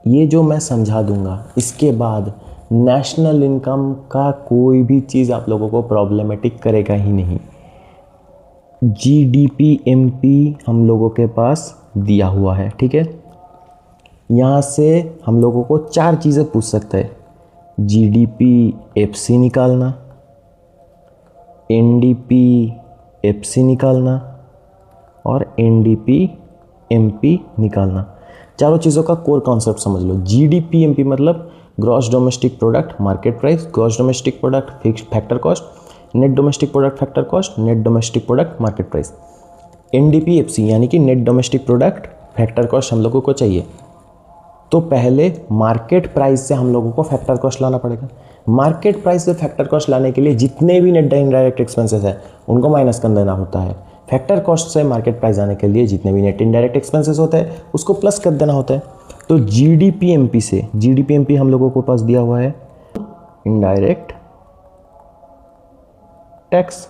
ये जो मैं समझा दूंगा, इसके बाद नेशनल इनकम का कोई भी चीज़ आप लोगों को प्रॉब्लमेटिक करेगा ही नहीं। जीडीपीएमपी हम लोगों के पास दिया हुआ है, ठीक है। यहाँ से हम लोगों को 4 चीज़ें पूछ सकते हैं, जीडीपीएफसी निकालना, एनडीपीएफसी निकालना और एनडीपीएमपी निकालना। चारों चीज़ों का कोर कॉन्सेप्ट समझ लो। जीडीपीएमपी मतलब gross domestic product market price, gross domestic product fixed factor cost, net domestic product factor cost, net domestic product market price. NDPFC यानी कि net domestic product factor cost हम लोगों को चाहिए। तो पहले मार्केट प्राइस से हम लोगों को फैक्टर कॉस्ट लाना पड़ेगा। मार्केट प्राइस से फैक्टर कॉस्ट लाने के लिए जितने भी नेट इनडायरेक्ट एक्सपेंसेस हैं उनको माइनस कर देना होता है। फैक्टर कॉस्ट से मार्केट प्राइस आने के लिए जितने भी नेट इनडायरेक्ट एक्सपेंसेस होते हैं उसको प्लस कर देना होता है। तो जीडीपीएमपी से, जीडीपीएमपी हम लोगों को पास दिया हुआ है indirect tax,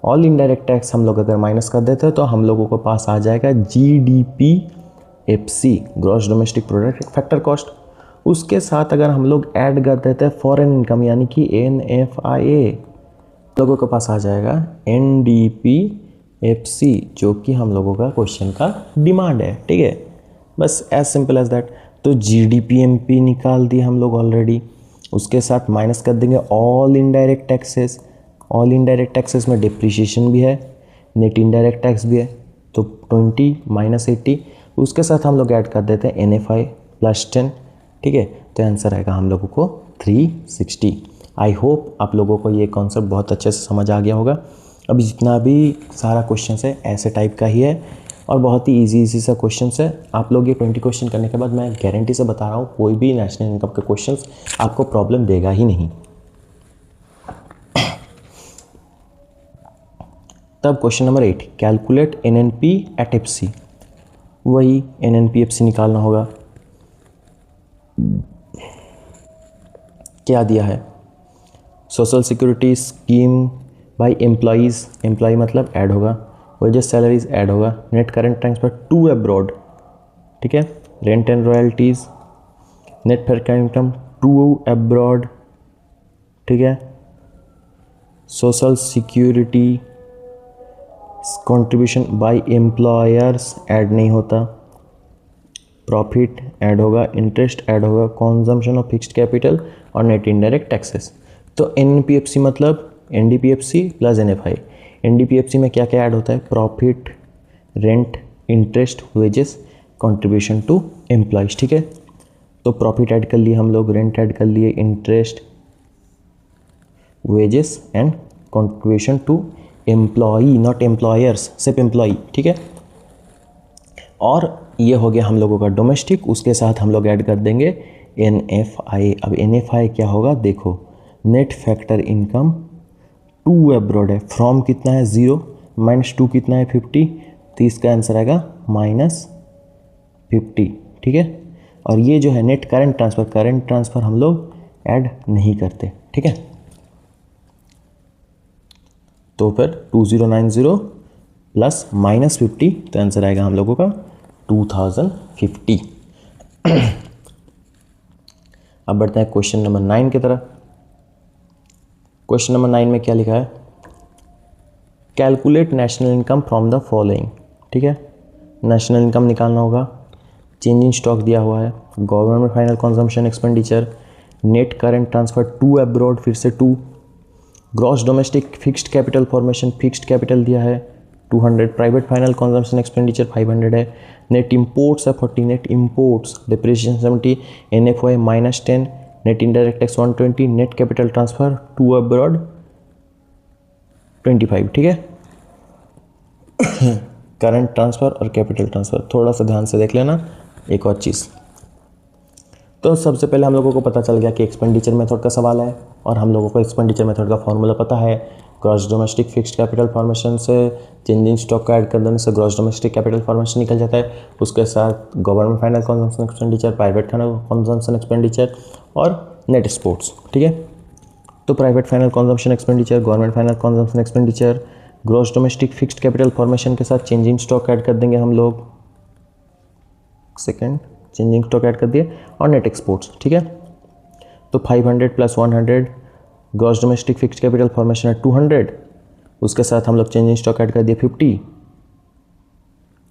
all indirect tax हम लोग अगर माइनस कर देते हैं तो हम लोगों को पास आ जाएगा GDPFC, gross domestic product factor cost. उसके साथ अगर हम लोग ऐड कर देते हैं फॉरेन इनकम यानी कि एनएफआईए, लोगों के पास आ जाएगा एनडीपीएफसी, जो कि हम लोगों का क्वेश्चन का डिमांड है, ठीक है। बस एज सिंपल एज दैट। तो जीडीपीएमपी निकाल दिए हम लोग ऑलरेडी, उसके साथ माइनस कर देंगे all indirect taxes. All indirect taxes में डिप्रिशिएशन भी है, नेट इनडायरेक्ट टैक्स भी है, तो 20 माइनस 80। उसके साथ हम लोग ऐड कर देते हैं एनएफआई +10, ठीक है। तो आंसर आएगा हम लोगों को 360। आई होप आप लोगों को ये कॉन्सेप्ट बहुत अच्छे से समझ आ गया होगा। अभी जितना भी सारा क्वेश्चन है ऐसे टाइप का ही है और बहुत ही इजी सा क्वेश्चन है। आप लोग ये 20 क्वेश्चन करने के बाद मैं गारंटी से बता रहा हूँ कोई भी नेशनल इनकम के क्वेश्चन आपको प्रॉब्लम देगा ही नहीं। तब question number 8, calculate NNP at FC। वही NNP FC निकालना होगा। क्या दिया है, social security scheme by employees, employee मतलब ऐड होगा, वेजेस सैलरीज ऐड होगा, net current transfer to abroad, ठीक है, rent and royalties, net fair income to abroad, ठीक है, social security contribution by employers add नहीं होता, प्रॉफिट ऐड होगा, इंटरेस्ट ऐड होगा, कंजम्पशन ऑफ फिक्स्ड कैपिटल और नेट इनडायरेक्ट टैक्सेस। तो NPFC मतलब NDPFC प्लस NFI। NDPFC में क्या क्या ऐड होता है, profit, rent, interest, wages, contribution to employees, ठीक है। तो प्रॉफिट ऐड कर लिए हम लोग, रेंट ऐड कर लिए, interest, wages and contribution to employee, not employers, सिर्फ एम्प्लॉई, ठीक है। और ये हो गया हम लोगों का डोमेस्टिक, उसके साथ हम लोग ऐड कर देंगे NFI। अब NFI क्या होगा देखो, net factor income to abroad है, फ्रॉम कितना है 0, -2 कितना है 50, तो इसका आंसर आएगा -50, ठीक है। और ये जो है नेट करंट ट्रांसफ़र हम लोग ऐड नहीं करते, ठीक है। तो फिर 2090 प्लस -50, तो आंसर आएगा हम लोगों का 2050। अब बढ़ते हैं क्वेश्चन नंबर 9 की तरफ। क्वेश्चन नंबर 9 में क्या लिखा है, calculate national income from the following, ठीक है। नेशनल इनकम निकालना होगा, चेंज इन स्टॉक दिया हुआ है, government final consumption expenditure, net current transfer to abroad, फिर से 2, gross domestic fixed capital formation, fixed capital दिया है 200, प्राइवेट फाइनल कंजम्पशन एक्सपेंडिचर 500 है, नेट इंपोर्ट्स है 40, net imports depreciation 70, NFI -10, net indirect tax 120, net capital transfer to abroad 25, ठीक है। Current transfer और capital transfer थोड़ा सा ध्यान से देख लेना। एक और चीज़, तो सबसे पहले हम लोगों को पता चल गया कि एक्सपेंडिचर मेथड का सवाल है और हम लोगों को एक्सपेंडिचर मेथड का फॉर्मूला पता है। Gross domestic fixed capital formation से चेंज इन स्टॉक का ऐड कर देने से ग्रॉस डोमेस्टिक कैपिटल फॉर्मेशन निकल जाता है। उसके साथ government final consumption expenditure, private final consumption expenditure और नेट एक्सपोर्ट्स, ठीक है। तो private final consumption expenditure, government final consumption expenditure, gross domestic fixed capital formation के साथ चेंज इन स्टॉक ऐड कर देंगे हम लोग, सेकेंड चेंजिंग स्टॉक ऐड कर दिए, और नेट एक्सपोर्ट्स, ठीक है। तो 500 plus 100, gross domestic fixed capital formation है 200, उसके साथ हम लोग चेंजिंग स्टॉक ऐड कर दिए 50,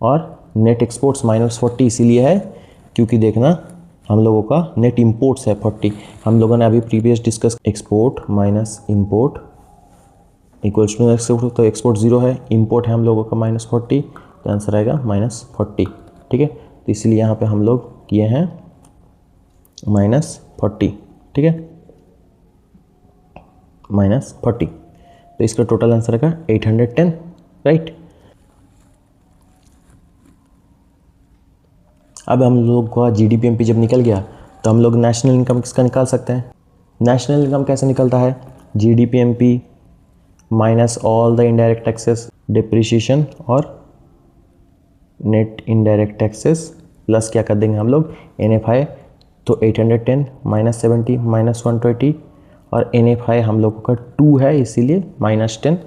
और नेट एक्सपोर्ट्स -40 इसीलिए है क्योंकि देखना हम लोगों का नेट इंपोर्ट्स है 40। हम लोगों ने अभी previous discuss export minus import equals to export, तो एक्सपोर्ट 0 है, इंपोर्ट है हम लोगों का -40, तो आंसर आएगा -40, ठीक है। तो इसलिए यहाँ पे हम लोग किए हैं -40, ठीक है, -40, तो इसका टोटल आंसर आएगा 810, राइट। अब हम लोग का GDP-MP जब निकल गया तो हम लोग नेशनल इनकम किसका निकाल सकते हैं। नेशनल इनकम कैसे निकलता है, GDP-MP minus all the indirect taxes, depreciation और नेट इनडायरेक्ट टैक्सेस प्लस क्या कर देंगे हम लोग NFI, तो 810 -70 -120, और NFI हम लोगों का 2 है इसीलिए -10,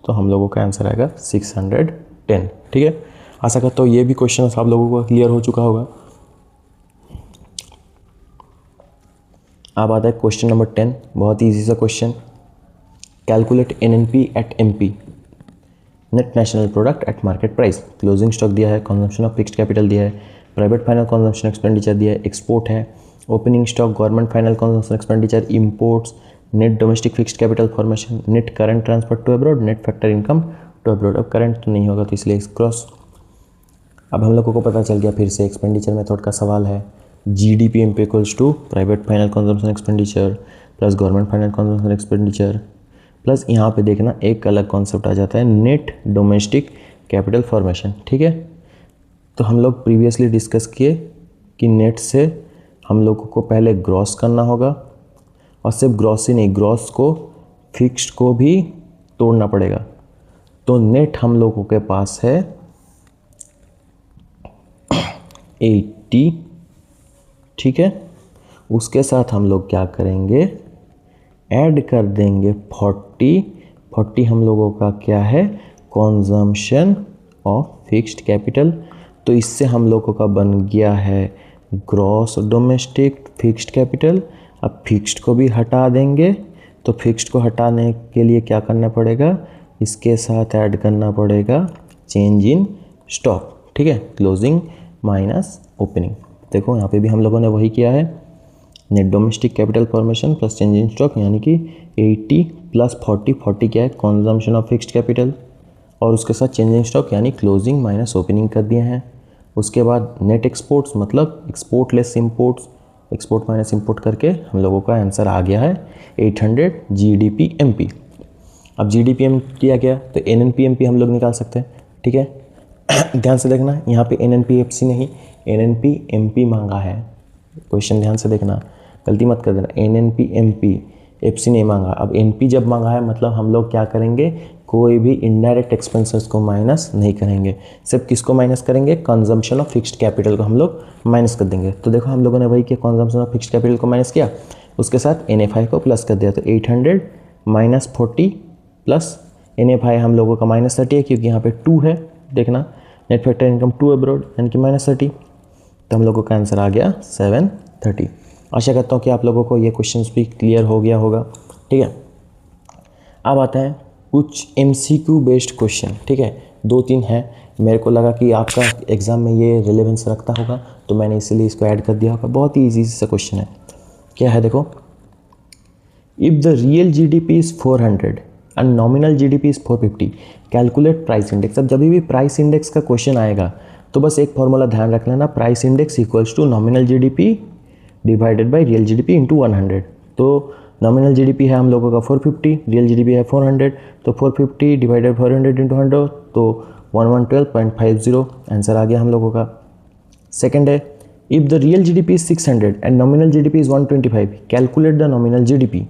तो हम लोगों का आंसर आएगा 610, ठीक है। आशा करता हूँ ये भी क्वेश्चन आप लोगों को क्लियर हो चुका होगा। अब आता है क्वेश्चन नंबर 10, बहुत ही ईजी सा question, calculate NNP at MP, net national product at market price. Closing stock दिया है, कंजम्पशन ऑफ फिक्स्ड कैपिटल दिया है, प्राइवेट फाइनल कंजम्पशन एक्सपेंडिचर दिया है, एक्सपोर्ट है, opening stock, government final consumption expenditure, imports, net domestic fixed capital formation, net current transfer to abroad, net factor income to abroad. अब current तो नहीं होगा तो इसलिए क्रॉस। अब हम लोगों को पता चल गया फिर से एक्सपेंडिचर मेथड का सवाल है, GDP-MP equals to private final consumption expenditure plus government final consumption expenditure plus यहाँ पे देखना एक अलग कॉन्सेप्ट आ जाता है, नेट डोमेस्टिक कैपिटल फॉर्मेशन। ठीक है, तो हम लोग प्रीवियसली डिस्कस किए कि नेट से हम लोगों को पहले ग्रॉस करना होगा, और सिर्फ ग्रॉस ही नहीं, ग्रॉस को फिक्स्ड को भी तोड़ना पड़ेगा। तो नेट हम लोगों के पास है 80। ठीक है, उसके साथ हम लोग क्या करेंगे, ऐड कर देंगे 40 हम लोगों का क्या है, कंजम्पशन ऑफ फिक्स्ड कैपिटल। तो इससे हम लोगों का बन गया है ग्रॉस डोमेस्टिक फिक्स्ड कैपिटल। अब फिक्स्ड को भी हटा देंगे, तो फिक्स्ड को हटाने के लिए क्या करना पड़ेगा, इसके साथ ऐड करना पड़ेगा चेंज इन स्टॉक। ठीक है, क्लोजिंग माइनस ओपनिंग। देखो यहाँ पे भी हम लोगों ने वही किया है, net domestic capital formation plus change in stock, यानी कि 80 प्लस 40 क्या है, कंजम्पशन ऑफ फिक्स्ड कैपिटल, और उसके साथ चेंज इन स्टॉक यानी क्लोजिंग माइनस ओपनिंग कर दिए हैं। उसके बाद नेट एक्सपोर्ट्स मतलब export less imports, export minus import करके हम लोगों का आंसर आ गया है 800 GDP-MP। अब GDP-MP आ गया तो NNP-MP हम लोग निकाल सकते हैं। ठीक है, ध्यान से देखना, यहाँ पे NNP-FC नहीं, NNP-MP मांगा है। क्वेश्चन ध्यान से देखना, गलती मत कर देना, NNP-MP-FC नहीं मांगा। अब NP जब मांगा है मतलब हम लोग क्या करेंगे, कोई भी इनडायरेक्ट एक्सपेंसेस को माइनस नहीं करेंगे, सिर्फ किसको माइनस करेंगे, कंजम्पशन ऑफ फिक्स्ड कैपिटल को हम लोग माइनस कर देंगे। तो देखो हम लोगों ने वही किया, कंजम्पशन ऑफ फिक्स्ड कैपिटल को माइनस किया, उसके साथ NFI को प्लस कर दिया। तो 800 माइनस 40 प्लस NFI हम लोगों का माइनस 30 है, क्योंकि यहाँ पे 2 है। देखना नेट फैक्टर इनकम 2 अब्रॉड यानी कि माइनस 30, तो हम लोगों का आंसर आ गया 730। आशा करता हूँ कि आप लोगों को ये क्वेश्चंस भी क्लियर हो गया होगा। ठीक है, अब आते हैं कुछ MCQ बेस्ड क्वेश्चन। ठीक है, 2-3 हैं, मेरे को लगा कि आपका एग्ज़ाम में ये रिलेवेंस रखता होगा तो मैंने इसीलिए इसको ऐड कर दिया होगा। बहुत ही ईजी सा क्वेश्चन है। क्या है देखो, if the real GDP is 400 and nominal GDP is 450, calculate price index. अब जब भी प्राइस इंडेक्स का क्वेश्चन आएगा तो बस एक फॉर्मूला ध्यान रख लेना, price index equals to nominal GDP divided by real GDP into 100। तो नॉमिनल GDP है हम लोगों का 450, रियल GDP है 400, तो 450 डिवाइडेड 400 इंटू 100, तो 1112.50 आंसर आ गया हम लोगों का। सेकेंड है, if the real GDP is 600 and nominal GDP is 125, calculate the nominal GDP।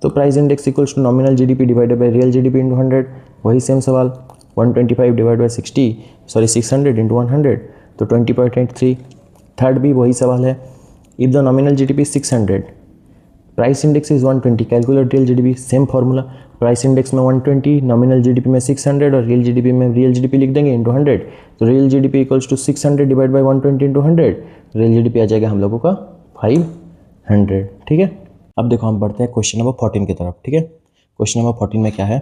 तो price index equals to nominal GDP divided by real GDP into 100, वही सेम सवाल, 125 डिवाइड बाई 600 इंटू 100, तो 20.83। थर्ड भी वही सवाल है, if the nominal GDP is 600, price index is 120, calculate real GDP। Same formula, price index में 120, nominal GDP में 600 और रियल GDP में रियल GDP लिख देंगे इंटू 100, तो real GDP equals to 600 divide by 120 into 100, real GDP आ जाएगा हम लोगों का 500। ठीक है, अब देखो हम बढ़ते हैं क्वेश्चन नंबर 14 की तरफ। ठीक है, क्वेश्चन नंबर 14 में क्या है,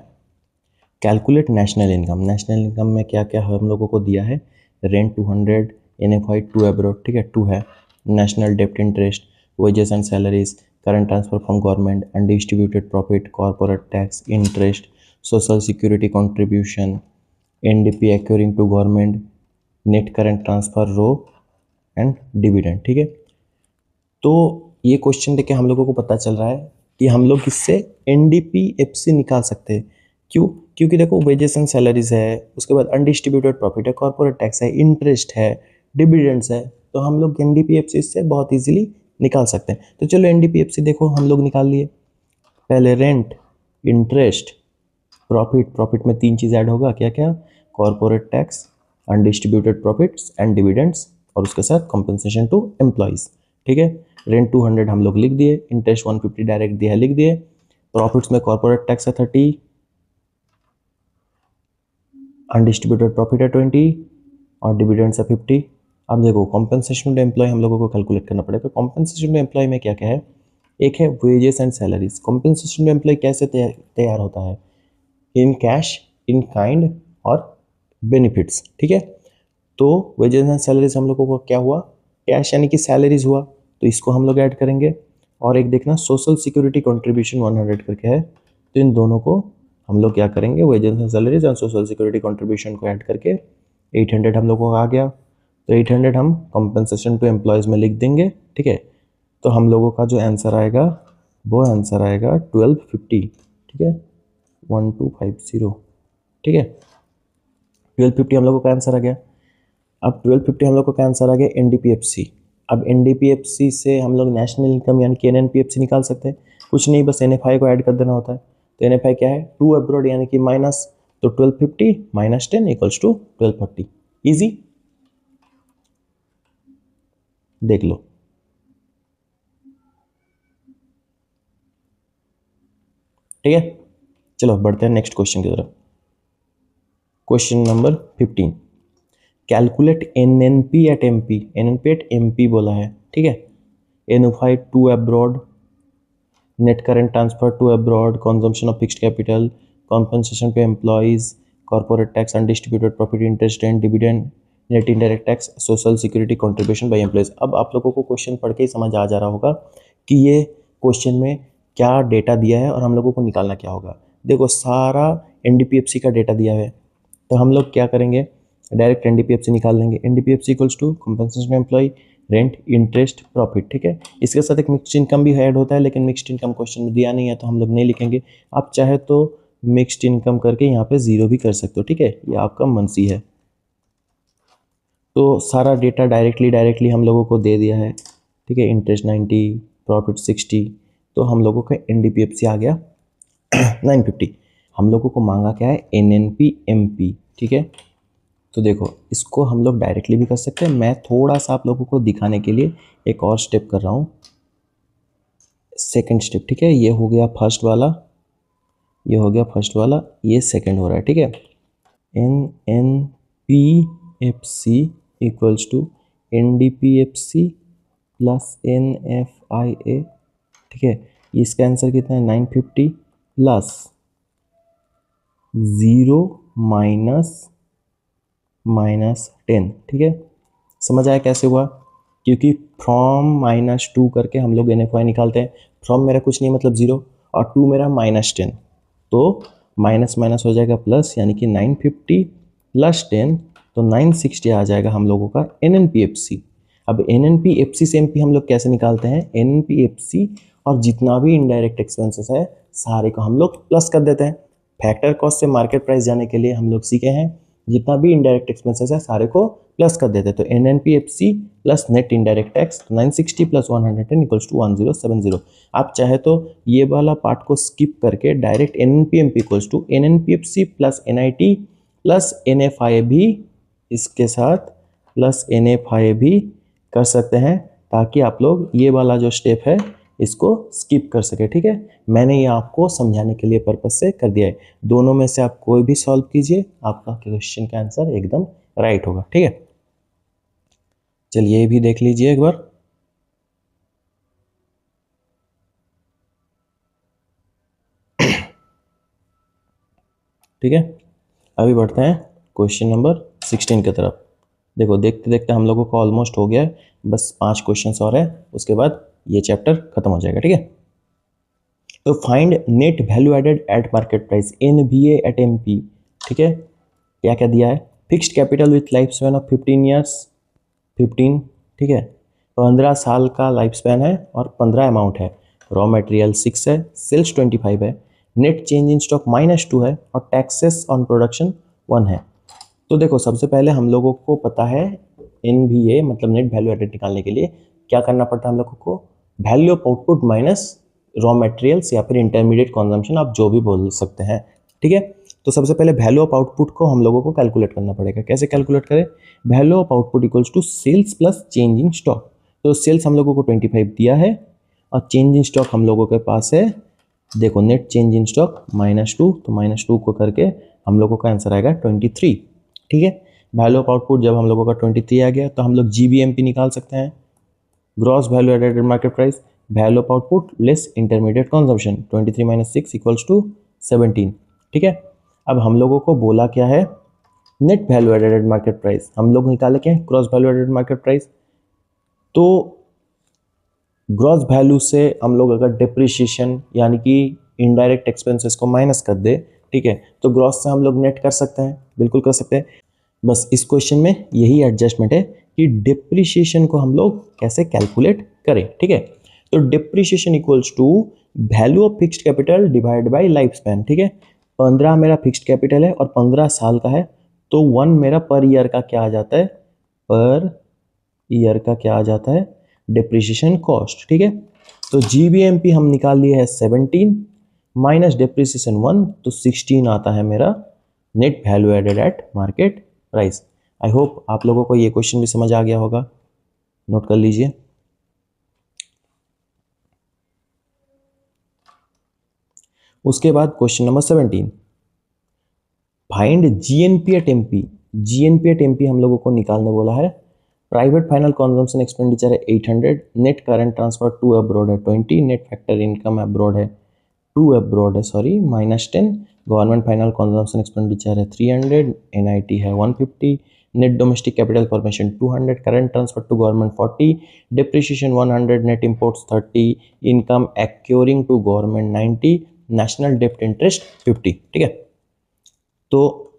calculate national income. National income में क्या क्या हम लोगों को दिया है, रेंट 200, NFI 2 अब्रॉड। ठीक है, 2 है, नेशनल डेप्ट interest, wages and salaries, current transfer from government, undistributed profit, corporate tax, interest, social security contribution, NDP accruing to government, net current transfer row and dividend. ठीक है, तो ये क्वेश्चन देख के हम लोगों को पता चल रहा है कि हम लोग इससे NDP-FC निकाल सकते हैं। क्यों? क्योंकि देखो वेजेस एंड सैलरीज है, उसके बाद अनडिस्ट्रीब्यूटेड प्रॉफिट है, कॉर्पोरेट टैक्स है, इंटरेस्ट है, डिविडेंड्स है, तो हम लोग NDP-FC से बहुत इजीली निकाल सकते हैं। तो चलो NDP-FC देखो हम लोग निकाल लिए। पहले रेंट, इंटरेस्ट, प्रॉफिट, प्रॉफिट में 3 चीज़ ऐड होगा, क्या क्या, corporate tax, undistributed profits and dividends, और उसके साथ कॉम्पेंसेशन टू एम्प्लॉयज़। ठीक है, रेंट 200 हम लोग लिख दिए, इंटरेस्ट 150 डायरेक्ट दिया है लिख दिए, प्रॉफिट्स में कॉर्पोरेट टैक्स है 30, अनडिस्ट्रीब्यूटेड प्रॉफिट है 20 और डिविडेंड्स है 50। अब देखो कॉम्पेंसेशन टू एम्प्लॉय हम लोगों को कैलकुलेट करना पड़ेगा। कॉम्पेंसेशन टू एम्प्लॉय में क्या क्या है, एक है wages and salaries. Compensation to employee कैसे तैयार होता है, इन कैश, इन काइंड और बेनिफिट्स। ठीक है, तो वेजेस एंड सैलरीज हम लोगों को क्या हुआ, कैश यानी कि सैलरीज हुआ, तो इसको हम लोग ऐड करेंगे। और एक देखना सोशल सिक्योरिटी कंट्रीब्यूशन 100 करके है, तो इन दोनों को हम लोग क्या करेंगे, वेजेस एंड सैलरीज और सोशल सिक्योरिटी कंट्रीब्यूशन को ऐड करके 800 हम लोगों को आ गया। तो 800 हम कंपनसेशन टू एम्प्लॉयज़ में लिख देंगे। ठीक है, तो हम लोगों का जो आंसर आएगा वो आंसर आएगा 1250। ठीक है, 1250, ठीक है। 1250 हम लोगों का आंसर आ गया। अब 1250 हम लोग का आंसर आ गया एनडीपीएफसी। अब एनडीपीएफसी से हम लोग नेशनल इनकम यानी कि एनएनपीएफसी निकाल सकते हैं। कुछ नहीं, बस एनएफआई को ऐड कर देना होता है। तो एनएफआई क्या है, 2 अब्रॉड यानी कि माइनस, तो 1250 माइनस 10 इक्वल्स टू 1240। ईजी, देख लो। ठीक है, चलो बढ़ते हैं नेक्स्ट क्वेश्चन की तरफ। Question number 15, calculate NNP at MP. NNP at MP बोला है, ठीक है। NFI to abroad, net current transfer to abroad, consumption of fixed capital, compensation to employees, corporate tax, undistributed profit, interest and dividend, net indirect tax, social security contribution by employees। अब आप लोगों को question पढ़ के ही समझ आ जा रहा होगा कि ये क्वेश्चन में क्या डेटा दिया है और हम लोगों को निकालना क्या होगा। देखो सारा एनडीपीएफसी का डेटा दिया है, तो हम लोग क्या करेंगे, डायरेक्ट एनडीपीएफसी निकाल लेंगे। NDPFC equals to compensation employ, rent, interest, profit, ठीक है। इसके साथ एक मिक्स्ड इनकम भी ऐड होता है, लेकिन मिक्स्ड इनकम क्वेश्चन में दिया नहीं है तो हम लोग नहीं लिखेंगे। आप चाहे तो मिक्स्ड इनकम करके यहाँ पे जीरो भी कर सकते हो, ठीक है, ये आपका मर्जी है। तो सारा डेटा डायरेक्टली हम लोगों को दे दिया है, ठीक है। इंटरेस्ट 90, प्रॉफिट 60, तो हम लोगों का एनडीपीएफसी आ गया 950। हम लोगों को मांगा क्या है, एनएनपी एमपी, ठीक है। तो देखो इसको हम लोग डायरेक्टली भी कर सकते हैं, मैं थोड़ा सा आप लोगों को दिखाने के लिए एक और स्टेप कर रहा हूँ, सेकंड स्टेप, ठीक है। ये हो गया फर्स्ट वाला, ये हो गया फर्स्ट वाला, ये सेकंड हो रहा है, ठीक है। N N P F C equals to N D P F C plus N F I A, ठीक है। इसका आंसर कितना है, 950 प्लस 0 माइनस 10, ठीक है। समझ आया कैसे हुआ, क्योंकि फ्रॉम -2 करके हम लोग एन निकालते हैं। फ्रॉम मेरा कुछ नहीं मतलब 0 और 2 मेरा -10, तो माइनस माइनस हो जाएगा प्लस, यानी कि 950 प्लस 10, तो 960 आ जाएगा हम लोगों का एनएनपीएफसी। अब एनएनपीएफसी से एमपी हम लोग कैसे निकालते हैं, एनएनपीएफसी और जितना भी इनडायरेक्ट एक्सपेंसेस है सारे को हम लोग प्लस कर देते हैं। फैक्टर कॉस्ट से मार्केट प्राइस जाने के लिए हम लोग सीखे हैं, जितना भी इनडायरेक्ट एक्सपेंसेस है सारे को प्लस कर देते हैं। तो NNPFC plus net indirect tax 960 plus 110 equals to 1070। आप चाहे तो ये वाला पार्ट को स्किप करके direct NNPMP equals to NNPFC plus NIT plus NFI भी इसके साथ प्लस एनएफआई भी कर सकते हैं, ताकि आप लोग ये वाला जो स्टेप है इसको स्किप कर सके, ठीक है। मैंने ये आपको समझाने के लिए पर्पज से कर दिया है। दोनों में से आप कोई भी सॉल्व कीजिए, आपका क्वेश्चन का आंसर एकदम राइट होगा, ठीक है। चलिए ये भी देख लीजिए एक बार। ठीक है, अभी बढ़ते हैं क्वेश्चन नंबर 16 की तरफ। देखो देखते देखते हम लोगों का ऑलमोस्ट हो गया है, बस 5 क्वेश्चन और है, उसके बाद ये चैप्टर खत्म हो जाएगा, ठीक है। तो find net value added at market price NVA at MP, ठीक है। क्या क्या दिया है, fixed capital with life span of 15 years, 15, ठीक है। 15 साल का लाइफ स्पैन है और 15 अमाउंट है। रॉ मटेरियल 6 है, सेल्स 25 है, नेट चेंज इन स्टॉक -2 है और टैक्सेस ऑन प्रोडक्शन 1 है। तो देखो सबसे पहले हम लोगों को पता है एनवीए मतलब नेट वैल्यू एडेड निकालने के लिए क्या करना पड़ता है हम लोगों को, value of output minus raw materials या फिर इंटरमीडिएट कंजम्पशन, आप जो भी बोल सकते हैं, ठीक है। तो सबसे पहले वैल्यू ऑफ आउटपुट को हम लोगों को कैलकुलेट करना पड़ेगा। कैसे कैलकुलेट करें, value of output equals to sales plus change in stock. तो सेल्स हम लोगों को 25 दिया है और चेंज इन स्टॉक हम लोगों के पास है, देखो नेट चेंज इन स्टॉक -2, तो -2 को करके हम लोगों का आंसर आएगा 23, ठीक है। वैल्यू ऑफ आउटपुट जब हम लोगों का 23 आ गया तो हम लोग जीबीएमपी निकाल सकते हैं, gross value added market price, value of output less intermediate consumption, 23 - 6 equals to 17, ठीक है। अब हम लोगों को बोला क्या है, net value added market price, हम लोग निकाले क्या है, gross value added market price. तो ग्रॉस वैल्यू से हम लोग अगर डिप्रिशिएशन यानी कि इनडायरेक्ट एक्सपेंसेस को माइनस कर दे, ठीक है, तो ग्रॉस से हम लोग नेट कर सकते हैं, बिल्कुल कर सकते हैं। बस इस क्वेश्चन में यही एडजस्टमेंट है कि डिप्रिशिएशन को हम लोग कैसे कैलकुलेट करें, ठीक है। तो depreciation equals to value of fixed capital divide by life span, ठीक है। 15 मेरा फिक्स्ड कैपिटल है और 15 साल का है, तो 1 मेरा पर ईयर का क्या आ जाता है, पर ईयर का क्या आ जाता है, डिप्रिसिएशन कॉस्ट। ठीक है, तो जीबीएमपी हम निकाल लिए है 17 माइनस डिप्रिसिएशन 1, तो 16 आता है मेरा net value added at market price. I hope आप लोगों को ये क्वेश्चन भी समझ आ गया होगा, नोट कर लीजिए। उसके बाद question number 17, find GNP at MP. GNP at MP हम लोगों को निकालने बोला है। प्राइवेट फाइनल कंजम्पशन एक्सपेंडिचर है 800, net current transfer to abroad है 20, नेट फैक्टर इनकम अब्रॉड है sorry -10, government final consumption expenditure है 300, एनआईटी है 150, net domestic capital formation 200, current transfer to government 40, depreciation 100, net imports 30, income accruing to government 90, national डेप्ट interest 50। ठीक है, तो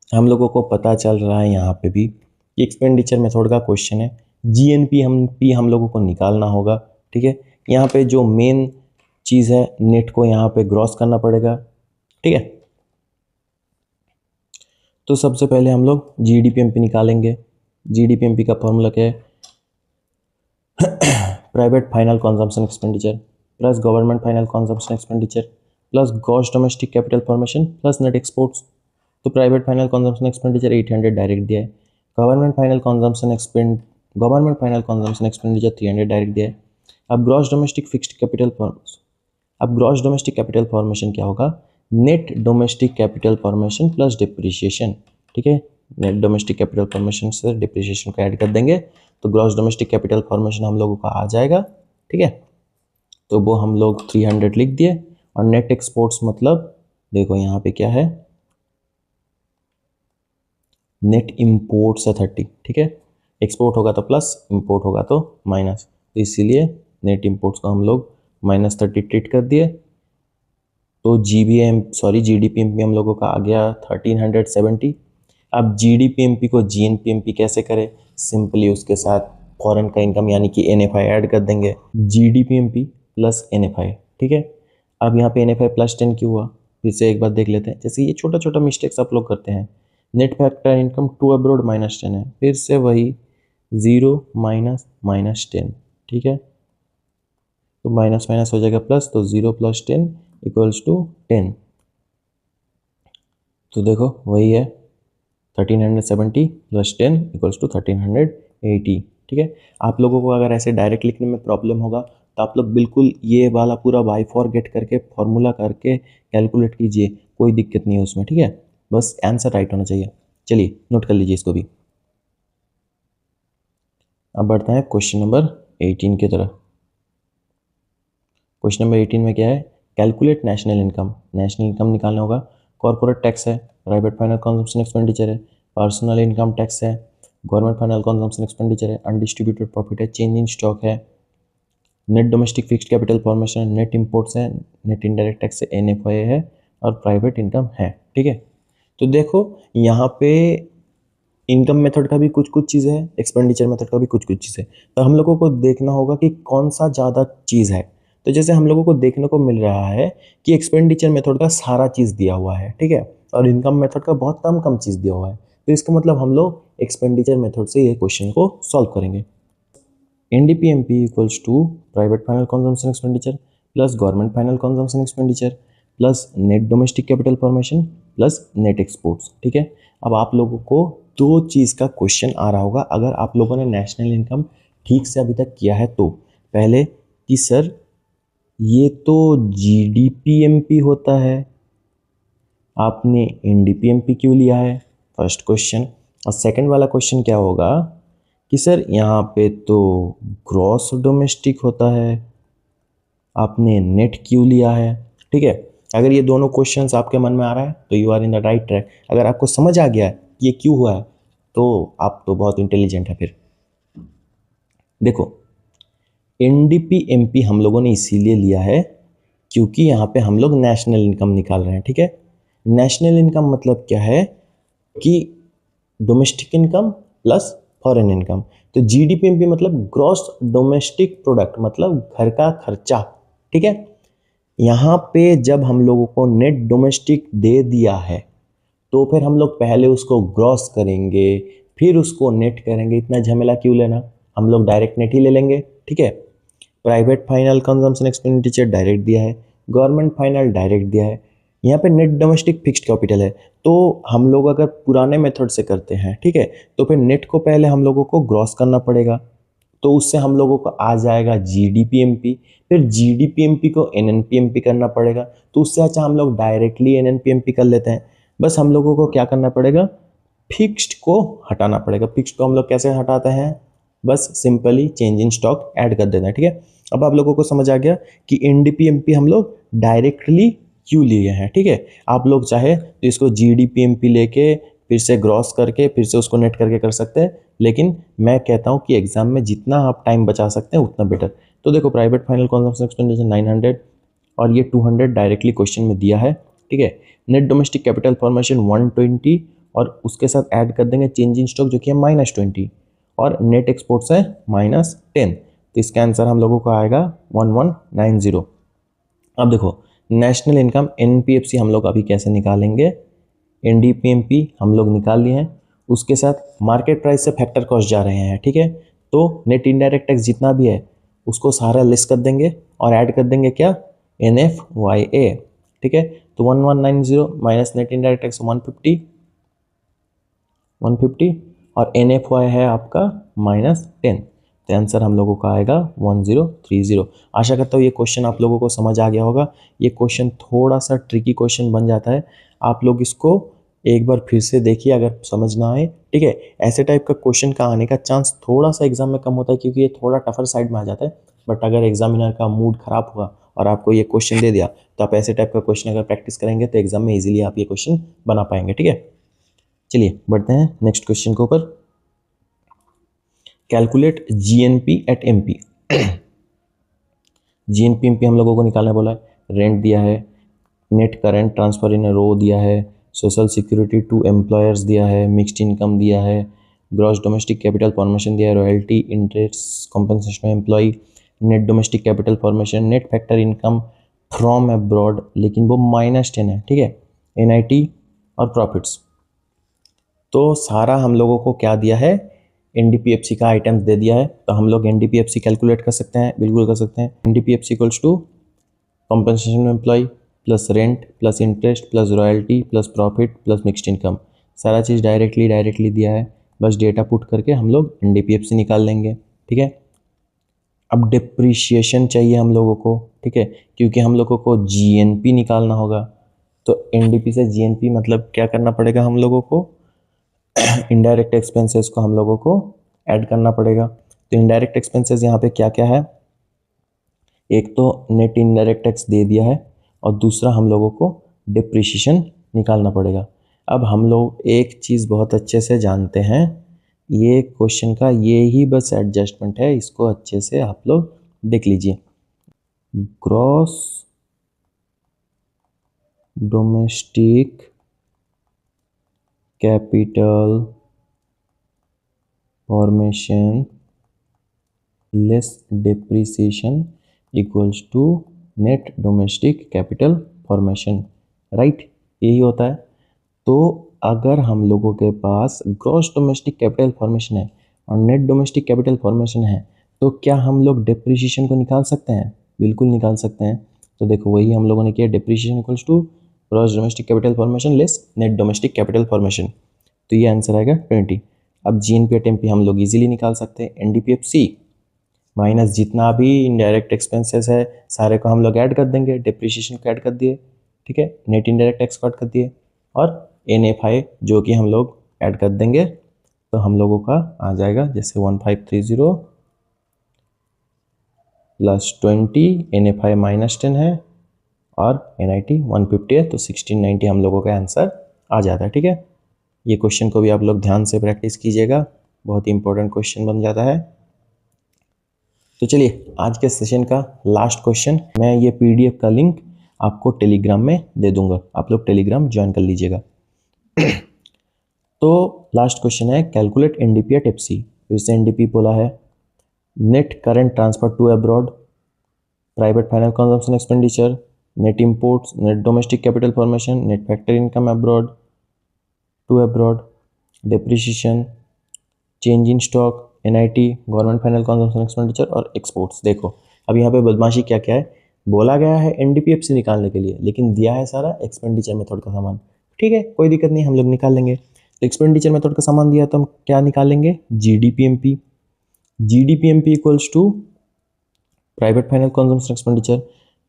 हम लोगों को पता चल रहा है यहाँ पे भी कि एक्सपेंडिचर मेथड का क्वेश्चन है, जीएनपी हम लोगों को निकालना होगा। ठीक है, यहाँ पे जो मेन चीज़ है, नेट को यहाँ पे ग्रॉस करना पड़ेगा। ठीक है, तो सबसे पहले हम लोग जीडीपीएमपी निकालेंगे। जीडीपीएमपी का फॉर्मूला क्या है, private final consumption expenditure plus government final consumption expenditure plus gross domestic capital formation plus net exports. तो private final consumption expenditure 800 direct दिया है, government final consumption expenditure 300 direct दिया है। अब ग्रॉस डोमेस्टिक कैपिटल फॉर्मेशन क्या होगा, net domestic capital formation plus depreciation. ठीक है, नेट डोमेस्टिक कैपिटल फॉर्मेशन से डिप्रिसिएशन को ऐड कर देंगे तो ग्रॉस डोमेस्टिक कैपिटल फॉर्मेशन हम लोगों का आ जाएगा। ठीक है, तो वो हम लोग 300 लिख दिए। और नेट एक्सपोर्ट्स मतलब देखो यहाँ पे क्या है, नेट इंपोर्ट्स है 30। ठीक है, एक्सपोर्ट होगा तो प्लस, इंपोर्ट होगा तो माइनस, तो इसीलिए नेट इंपोर्ट्स को हम लोग -30 ट्रीट कर दिए। तो जीडीपीएमपी हम लोगों का आ गया 1370। अब जीडीपीएमपी को जीएनपीएमपी कैसे करें, सिंपली उसके साथ फॉरेन का इनकम यानी कि एनएफआई ऐड कर देंगे, जीडीपीएमपी प्लस एनएफआई। ठीक है, अब यहाँ पे एनएफआई +10 क्यों हुआ, फिर से एक बार देख लेते हैं। जैसे ये छोटा छोटा मिस्टेक्स आप लोग करते हैं, net factor income to abroad -10 है, फिर से वही 0 -10। ठीक है, तो माइनस माइनस हो जाएगा प्लस, तो 0 + 10 = 10। तो देखो वही है 1370 + 10 = 1380। ठीक है, आप लोगों को अगर ऐसे डायरेक्ट लिखने में प्रॉब्लम होगा तो आप लोग बिल्कुल ये वाला पूरा बाय फॉरगेट करके फॉर्मूला करके कैलकुलेट कीजिए, कोई दिक्कत नहीं है उसमें। ठीक है, बस आंसर राइट होना चाहिए। चलिए नोट कर लीजिए इसको भी। अब बढ़ते हैं क्वेश्चन नंबर 18 की तरफ। क्वेश्चन नंबर 18 में क्या है, calculate national income. National income निकालना होगा। कॉर्पोरेट टैक्स है, प्राइवेट फाइनल कंजम्पशन एक्सपेंडिचर है, पर्सनल इनकम टैक्स है, गवर्नमेंट फाइनल कंजम्पशन एक्सपेंडिचर है, अनडिस्ट्रीब्यूटेड प्रॉफिट है, चेंज इन स्टॉक है, net domestic fixed capital formation, net imports है, नेट इनडायरेक्ट टैक्स है, एनएफआई है और प्राइवेट इनकम है। ठीक है, तो देखो यहाँ पे इनकम मेथड का भी कुछ कुछ चीज़ है, एक्सपेंडिचर मेथड का भी कुछ कुछ चीज़ है, तो हम लोगों को देखना होगा कि कौन सा ज़्यादा चीज़ है। तो जैसे हम लोगों को देखने को मिल रहा है कि एक्सपेंडिचर मेथड का सारा चीज़ दिया हुआ है, ठीक है, और इनकम मेथड का बहुत कम कम चीज़ दिया हुआ है, तो इसका मतलब हम लोग एक्सपेंडिचर मेथड से ये क्वेश्चन को सॉल्व करेंगे। NDPMP equals to private final consumption expenditure plus government final consumption expenditure plus net domestic capital formation plus net exports. ठीक है, अब आप लोगों को दो चीज़ का क्वेश्चन आ रहा होगा अगर आप लोगों ने नेशनल इनकम ठीक से अभी तक किया है तो। पहले कि सर ये तो जीडीपीएमपी होता है, आपने एनडीपीएमपी क्यों लिया है, फर्स्ट क्वेश्चन। और सेकंड वाला क्वेश्चन क्या होगा कि सर यहाँ पे तो ग्रॉस डोमेस्टिक होता है, आपने नेट क्यों लिया है। ठीक है, अगर ये दोनों क्वेश्चंस आपके मन में आ रहा है तो you are in the right track. अगर आपको समझ आ गया है ये क्यों हुआ है तो आप तो बहुत इंटेलिजेंट है। फिर देखो एनडीपीएमपी हम लोगों ने इसीलिए लिया है क्योंकि यहाँ पे हम लोग नेशनल इनकम निकाल रहे हैं। ठीक है, नेशनल इनकम मतलब क्या है कि domestic income plus foreign income. तो जीडीपीएमपी मतलब ग्रॉस डोमेस्टिक प्रोडक्ट, मतलब घर का खर्चा। ठीक है, यहाँ पे जब हम लोगों को नेट डोमेस्टिक दे दिया है तो फिर हम लोग पहले उसको ग्रॉस करेंगे, फिर उसको नेट करेंगे। इतना झमेला क्यों लेना, हम लोग डायरेक्ट नेट ही ले लेंगे। ठीक है, private final consumption expenditure direct दिया है, गवर्नमेंट फाइनल डायरेक्ट दिया है, यहाँ पे नेट डोमेस्टिक फिक्स्ड कैपिटल है। तो हम लोग अगर पुराने मेथड से करते हैं, ठीक है, तो फिर नेट को पहले हम लोगों को ग्रॉस करना पड़ेगा, तो उससे हम लोगों को आ जाएगा जीडीपीएमपी, फिर जीडीपीएमपी को एनएनपीएमपी करना पड़ेगा। तो उससे अच्छा हम लोग डायरेक्टली एनएनपीएमपी कर लेते हैं। बस हम लोगों को क्या करना पड़ेगा, फिक्स्ड को हटाना पड़ेगा। फिक्स्ड को हम लोग कैसे हटाते हैं, बस simply change in stock add कर देना है। ठीक है, अब आप लोगों को समझ आ गया कि एनडीपीएमपी हम लोग डायरेक्टली क्यों लिए हैं। ठीक है, आप लोग चाहे तो इसको जीडीपीएमपी लेके फिर से ग्रॉस करके फिर से उसको नेट करके कर सकते हैं, लेकिन मैं कहता हूँ कि एग्जाम में जितना आप टाइम बचा सकते हैं उतना बेटर। तो देखो प्राइवेट फाइनल कंजम्पशन एक्सपेंडिचर 900 और ये 200 डायरेक्टली क्वेश्चन में दिया है। ठीक है, नेट डोमेस्टिक कैपिटल फॉर्मेशन 120 और उसके साथ ऐड कर देंगे चेंज इन स्टॉक जो कि है -20 और नेट एक्सपोर्ट्स है -10। तो इसका आंसर हम लोगों को आएगा 1190। अब देखो नेशनल इनकम एनपीएफसी हम लोग अभी कैसे निकालेंगे, एनडीपीएमपी हम लोग निकाल लिए हैं, उसके साथ मार्केट प्राइस से फैक्टर कॉस्ट जा रहे हैं। ठीक है, तो नेट इनडायरेक्ट टैक्स जितना भी है उसको सारा लिस्ट कर देंगे और ऐड कर देंगे क्या, NFYA। ठीक है, तो 1190 माइनस नेट इनडायरेक्ट टैक्स 150 और NFY है आपका -10। तो आंसर हम लोगों का आएगा 1030। आशा करता हूँ ये क्वेश्चन आप लोगों को समझ आ गया होगा। ये क्वेश्चन थोड़ा सा ट्रिकी क्वेश्चन बन जाता है, आप लोग इसको एक बार फिर से देखिए अगर समझ ना आए। ठीक है, ऐसे टाइप का क्वेश्चन का आने का चांस थोड़ा सा एग्जाम में कम होता है क्योंकि ये थोड़ा टफर साइड में आ जाता है। बट अगर एग्जामिनर का मूड खराब हुआ और आपको ये क्वेश्चन दे दिया तो आप ऐसे टाइप का क्वेश्चन अगर प्रैक्टिस करेंगे तो एग्जाम में ईजिली आप ये क्वेश्चन बना पाएंगे। ठीक है, चलिए बढ़ते हैं नेक्स्ट क्वेश्चन के ऊपर। Calculate GNP at MP. GNP MP हम लोगों को निकालने बोला है, रेंट दिया है, net current transfer in row दिया है, सोशल सिक्योरिटी टू एम्प्लॉयर्स दिया है, मिक्स्ड इनकम दिया है, ग्रॉस डोमेस्टिक कैपिटल फॉर्मेशन दिया है, royalty interest compensation employee, net domestic capital formation, net factor income from abroad लेकिन वो -10 है। ठीक है, एनआईटी और प्रॉफिट्स। तो सारा हम लोगों को क्या दिया है, एनडीपीएफसी का आइटम्स दे दिया है। तो हम लोग एनडीपीएफसी कैलकुलेट कर सकते हैं, बिल्कुल कर सकते हैं। NDPFC equals to compensation employ plus rent plus interest plus royalty plus profit plus mixed income. सारा चीज़ डायरेक्टली दिया है, बस डेटा पुट करके हम लोग एनडीपीएफसी निकाल लेंगे। ठीक है, अब डिप्रिशिएशन चाहिए हम लोगों को। ठीक है, क्योंकि हम लोगों को जीएनपी निकालना होगा, तो एनडीपी से जीएनपी मतलब क्या करना पड़ेगा हम लोगों को, इनडायरेक्ट एक्सपेंसेस को हम लोगों को ऐड करना पड़ेगा। तो इनडायरेक्ट एक्सपेंसेस यहाँ पे क्या क्या है, एक तो नेट इनडायरेक्ट टैक्स दे दिया है और दूसरा हम लोगों को डिप्रिशिएशन निकालना पड़ेगा। अब हम लोग एक चीज़ बहुत अच्छे से जानते हैं, ये क्वेश्चन का ये ही बस एडजस्टमेंट है, इसको अच्छे से आप लोग देख लीजिए। Gross domestic capital formation less depreciation equals to net domestic capital formation, right, यही होता है। तो अगर हम लोगों के पास ग्रॉस डोमेस्टिक कैपिटल फॉर्मेशन है और नेट डोमेस्टिक कैपिटल फॉर्मेशन है तो क्या हम लोग डिप्रिसिएशन को निकाल सकते हैं, बिल्कुल निकाल सकते हैं। तो देखो वही हम लोगों ने किया, depreciation equals to gross domestic capital formation less net domestic capital formation. तो ये आंसर आएगा 20। अब जीएनपी एट एमपी हम लोग इजीली निकाल सकते हैं, एनडीपीएफसी माइनस जितना भी इनडायरेक्ट एक्सपेंसेस है सारे को हम लोग ऐड कर देंगे, डिप्रिसिएशन को ऐड कर दिए। ठीक है, नेट इनडायरेक्ट टैक्स को ऐड कर दिए और NFI जो कि हम लोग ऐड कर देंगे। तो हम लोगों का आ जाएगा जैसे 1530 प्लस 20, NFI -10 है और NIT 150 है, तो 1690 हम लोगों का आंसर आ जाता है। ठीक है, ये क्वेश्चन को भी आप लोग ध्यान से प्रैक्टिस कीजिएगा, बहुत ही इंपॉर्टेंट क्वेश्चन बन जाता है। तो चलिए आज के सेशन का लास्ट क्वेश्चन, मैं ये PDF का लिंक आपको टेलीग्राम में दे दूंगा, आप लोग टेलीग्राम ज्वाइन कर लीजिएगा। तो लास्ट क्वेश्चन है कैलकुलेट एनडीपी एट एफसी। फिर से एनडीपी बोला है, net current transfer to abroad, private final consumption expenditure, net imports, net domestic capital formation, net factor income abroad to abroad, depreciation, change in stock, NIT, government final consumption expenditure और exports. देखो अब यहाँ पे बदमाशी क्या क्या है, बोला गया है एनडीपीएफ निकालने के लिए, लेकिन दिया है सारा एक्सपेंडिचर मेथड का सामान। ठीक है, कोई दिक्कत नहीं, हम लोग निकाल लेंगे। तो एक्सपेंडिचर मेथड का सामान दिया तो हम क्या निकालेंगे, GDP MP. GDP MP equals to private final consumption expenditure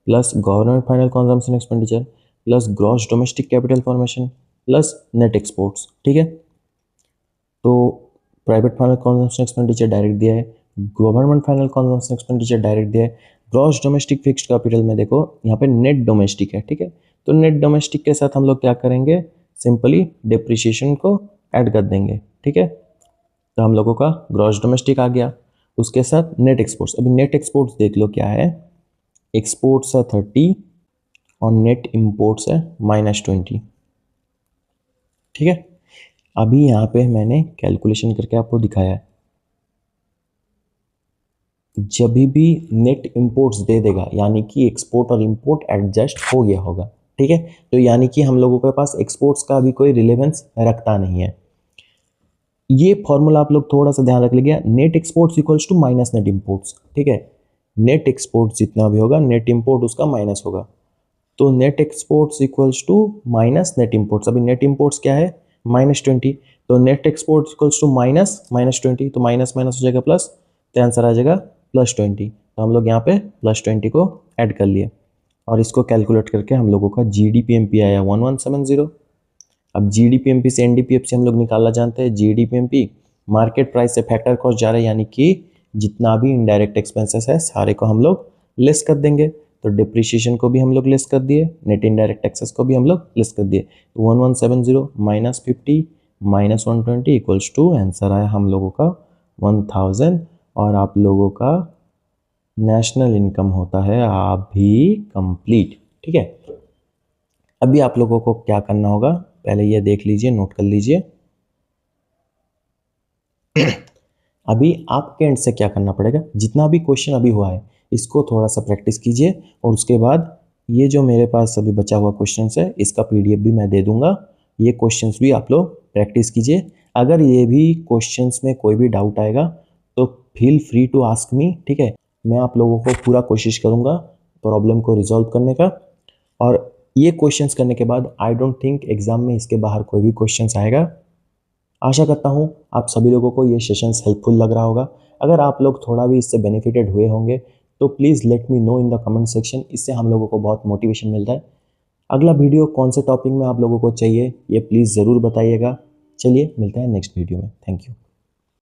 plus government final consumption expenditure plus gross domestic capital formation plus net exports. ठीक है, तो private final consumption expenditure direct दिया है, government final consumption expenditure direct दिया है, gross domestic fixed capital में देखो यहाँ पे नेट डोमेस्टिक है। ठीक है, तो नेट डोमेस्टिक के साथ हम लोग क्या करेंगे, सिंपली डिप्रिसिएशन को ऐड कर देंगे। ठीक है, तो हम लोगों का ग्रॉस डोमेस्टिक आ गया, उसके साथ नेट एक्सपोर्ट्स। अभी नेट एक्सपोर्ट्स देख लो क्या है, एक्सपोर्ट्स है 30 और नेट इम्पोर्ट्स है -20। ठीक है, अभी यहाँ पे मैंने कैलकुलेशन करके आपको दिखाया है, जब भी नेट इंपोर्ट्स दे देगा यानी कि एक्सपोर्ट और इंपोर्ट एडजस्ट हो गया होगा। ठीक है, तो यानी कि हम लोगों के पास एक्सपोर्ट्स का भी कोई रिलेवेंस रखता नहीं है। ये फॉर्मूला आप लोग थोड़ा सा ध्यान रख लीजिए, net exports equals to minus net imports. ठीक है, नेट एक्सपोर्ट जितना भी होगा नेट इंपोर्ट उसका माइनस होगा, तो net exports equals to minus net imports. अभी नेट इंपोर्ट्स क्या है, -20, तो नेट एक्सपोर्ट्स इक्वल्स टू -20, तो माइनस माइनस हो जाएगा प्लस, तो आंसर आ जाएगा +20। तो हम लोग यहाँ पे +20 को ऐड कर लिए और इसको कैलकुलेट करके हम लोगों का जीडीपीएमपी आया 1170। अब जीडीपीएमपी से एनडीपीएफ से हम लोग निकालना जानते हैं, जीडीपीएमपी मार्केट प्राइस से फैक्टर कॉस्ट जा रहा है, यानी कि जितना भी इनडायरेक्ट एक्सपेंसेस है सारे को हम लोग लेस कर देंगे। तो डिप्रिसिएशन को भी हम लोग लेस कर दिए, नेट इनडायरेक्ट टैक्सेस को भी हम लोग लेस कर दिए। तो 1170 -50 -120 इक्वल्स टू आंसर आया हम लोगों का 1000। और आप लोगों का नेशनल इनकम होता है अभी कंप्लीट। ठीक है, अभी आप लोगों को क्या करना होगा, पहले ये देख लीजिए, नोट कर लीजिए। अभी आपके एंड से क्या करना पड़ेगा, जितना भी क्वेश्चन अभी हुआ है इसको थोड़ा सा प्रैक्टिस कीजिए, और उसके बाद ये जो मेरे पास अभी बचा हुआ क्वेश्चन है इसका पीडीएफ भी मैं दे दूंगा, ये क्वेश्चंस भी आप लोग प्रैक्टिस कीजिए। अगर ये भी क्वेश्चंस में कोई भी डाउट आएगा तो feel free to ask me. ठीक है, मैं आप लोगों को पूरा कोशिश करूँगा प्रॉब्लम को रिजॉल्व करने का, और ये क्वेश्चंस करने के बाद आई डोंट थिंक एग्जाम में इसके बाहर कोई भी क्वेश्चंस आएगा। आशा करता हूँ आप सभी लोगों को ये सेशंस हेल्पफुल लग रहा होगा। अगर आप लोग थोड़ा भी इससे बेनिफिटेड हुए होंगे तो please let me know in the comment section, इससे हम लोगों को बहुत मोटिवेशन मिलता है। अगला वीडियो कौन से टॉपिक में आप लोगों को चाहिए ये प्लीज़ ज़रूर बताइएगा। चलिए मिलते हैं नेक्स्ट वीडियो में, थैंक यू।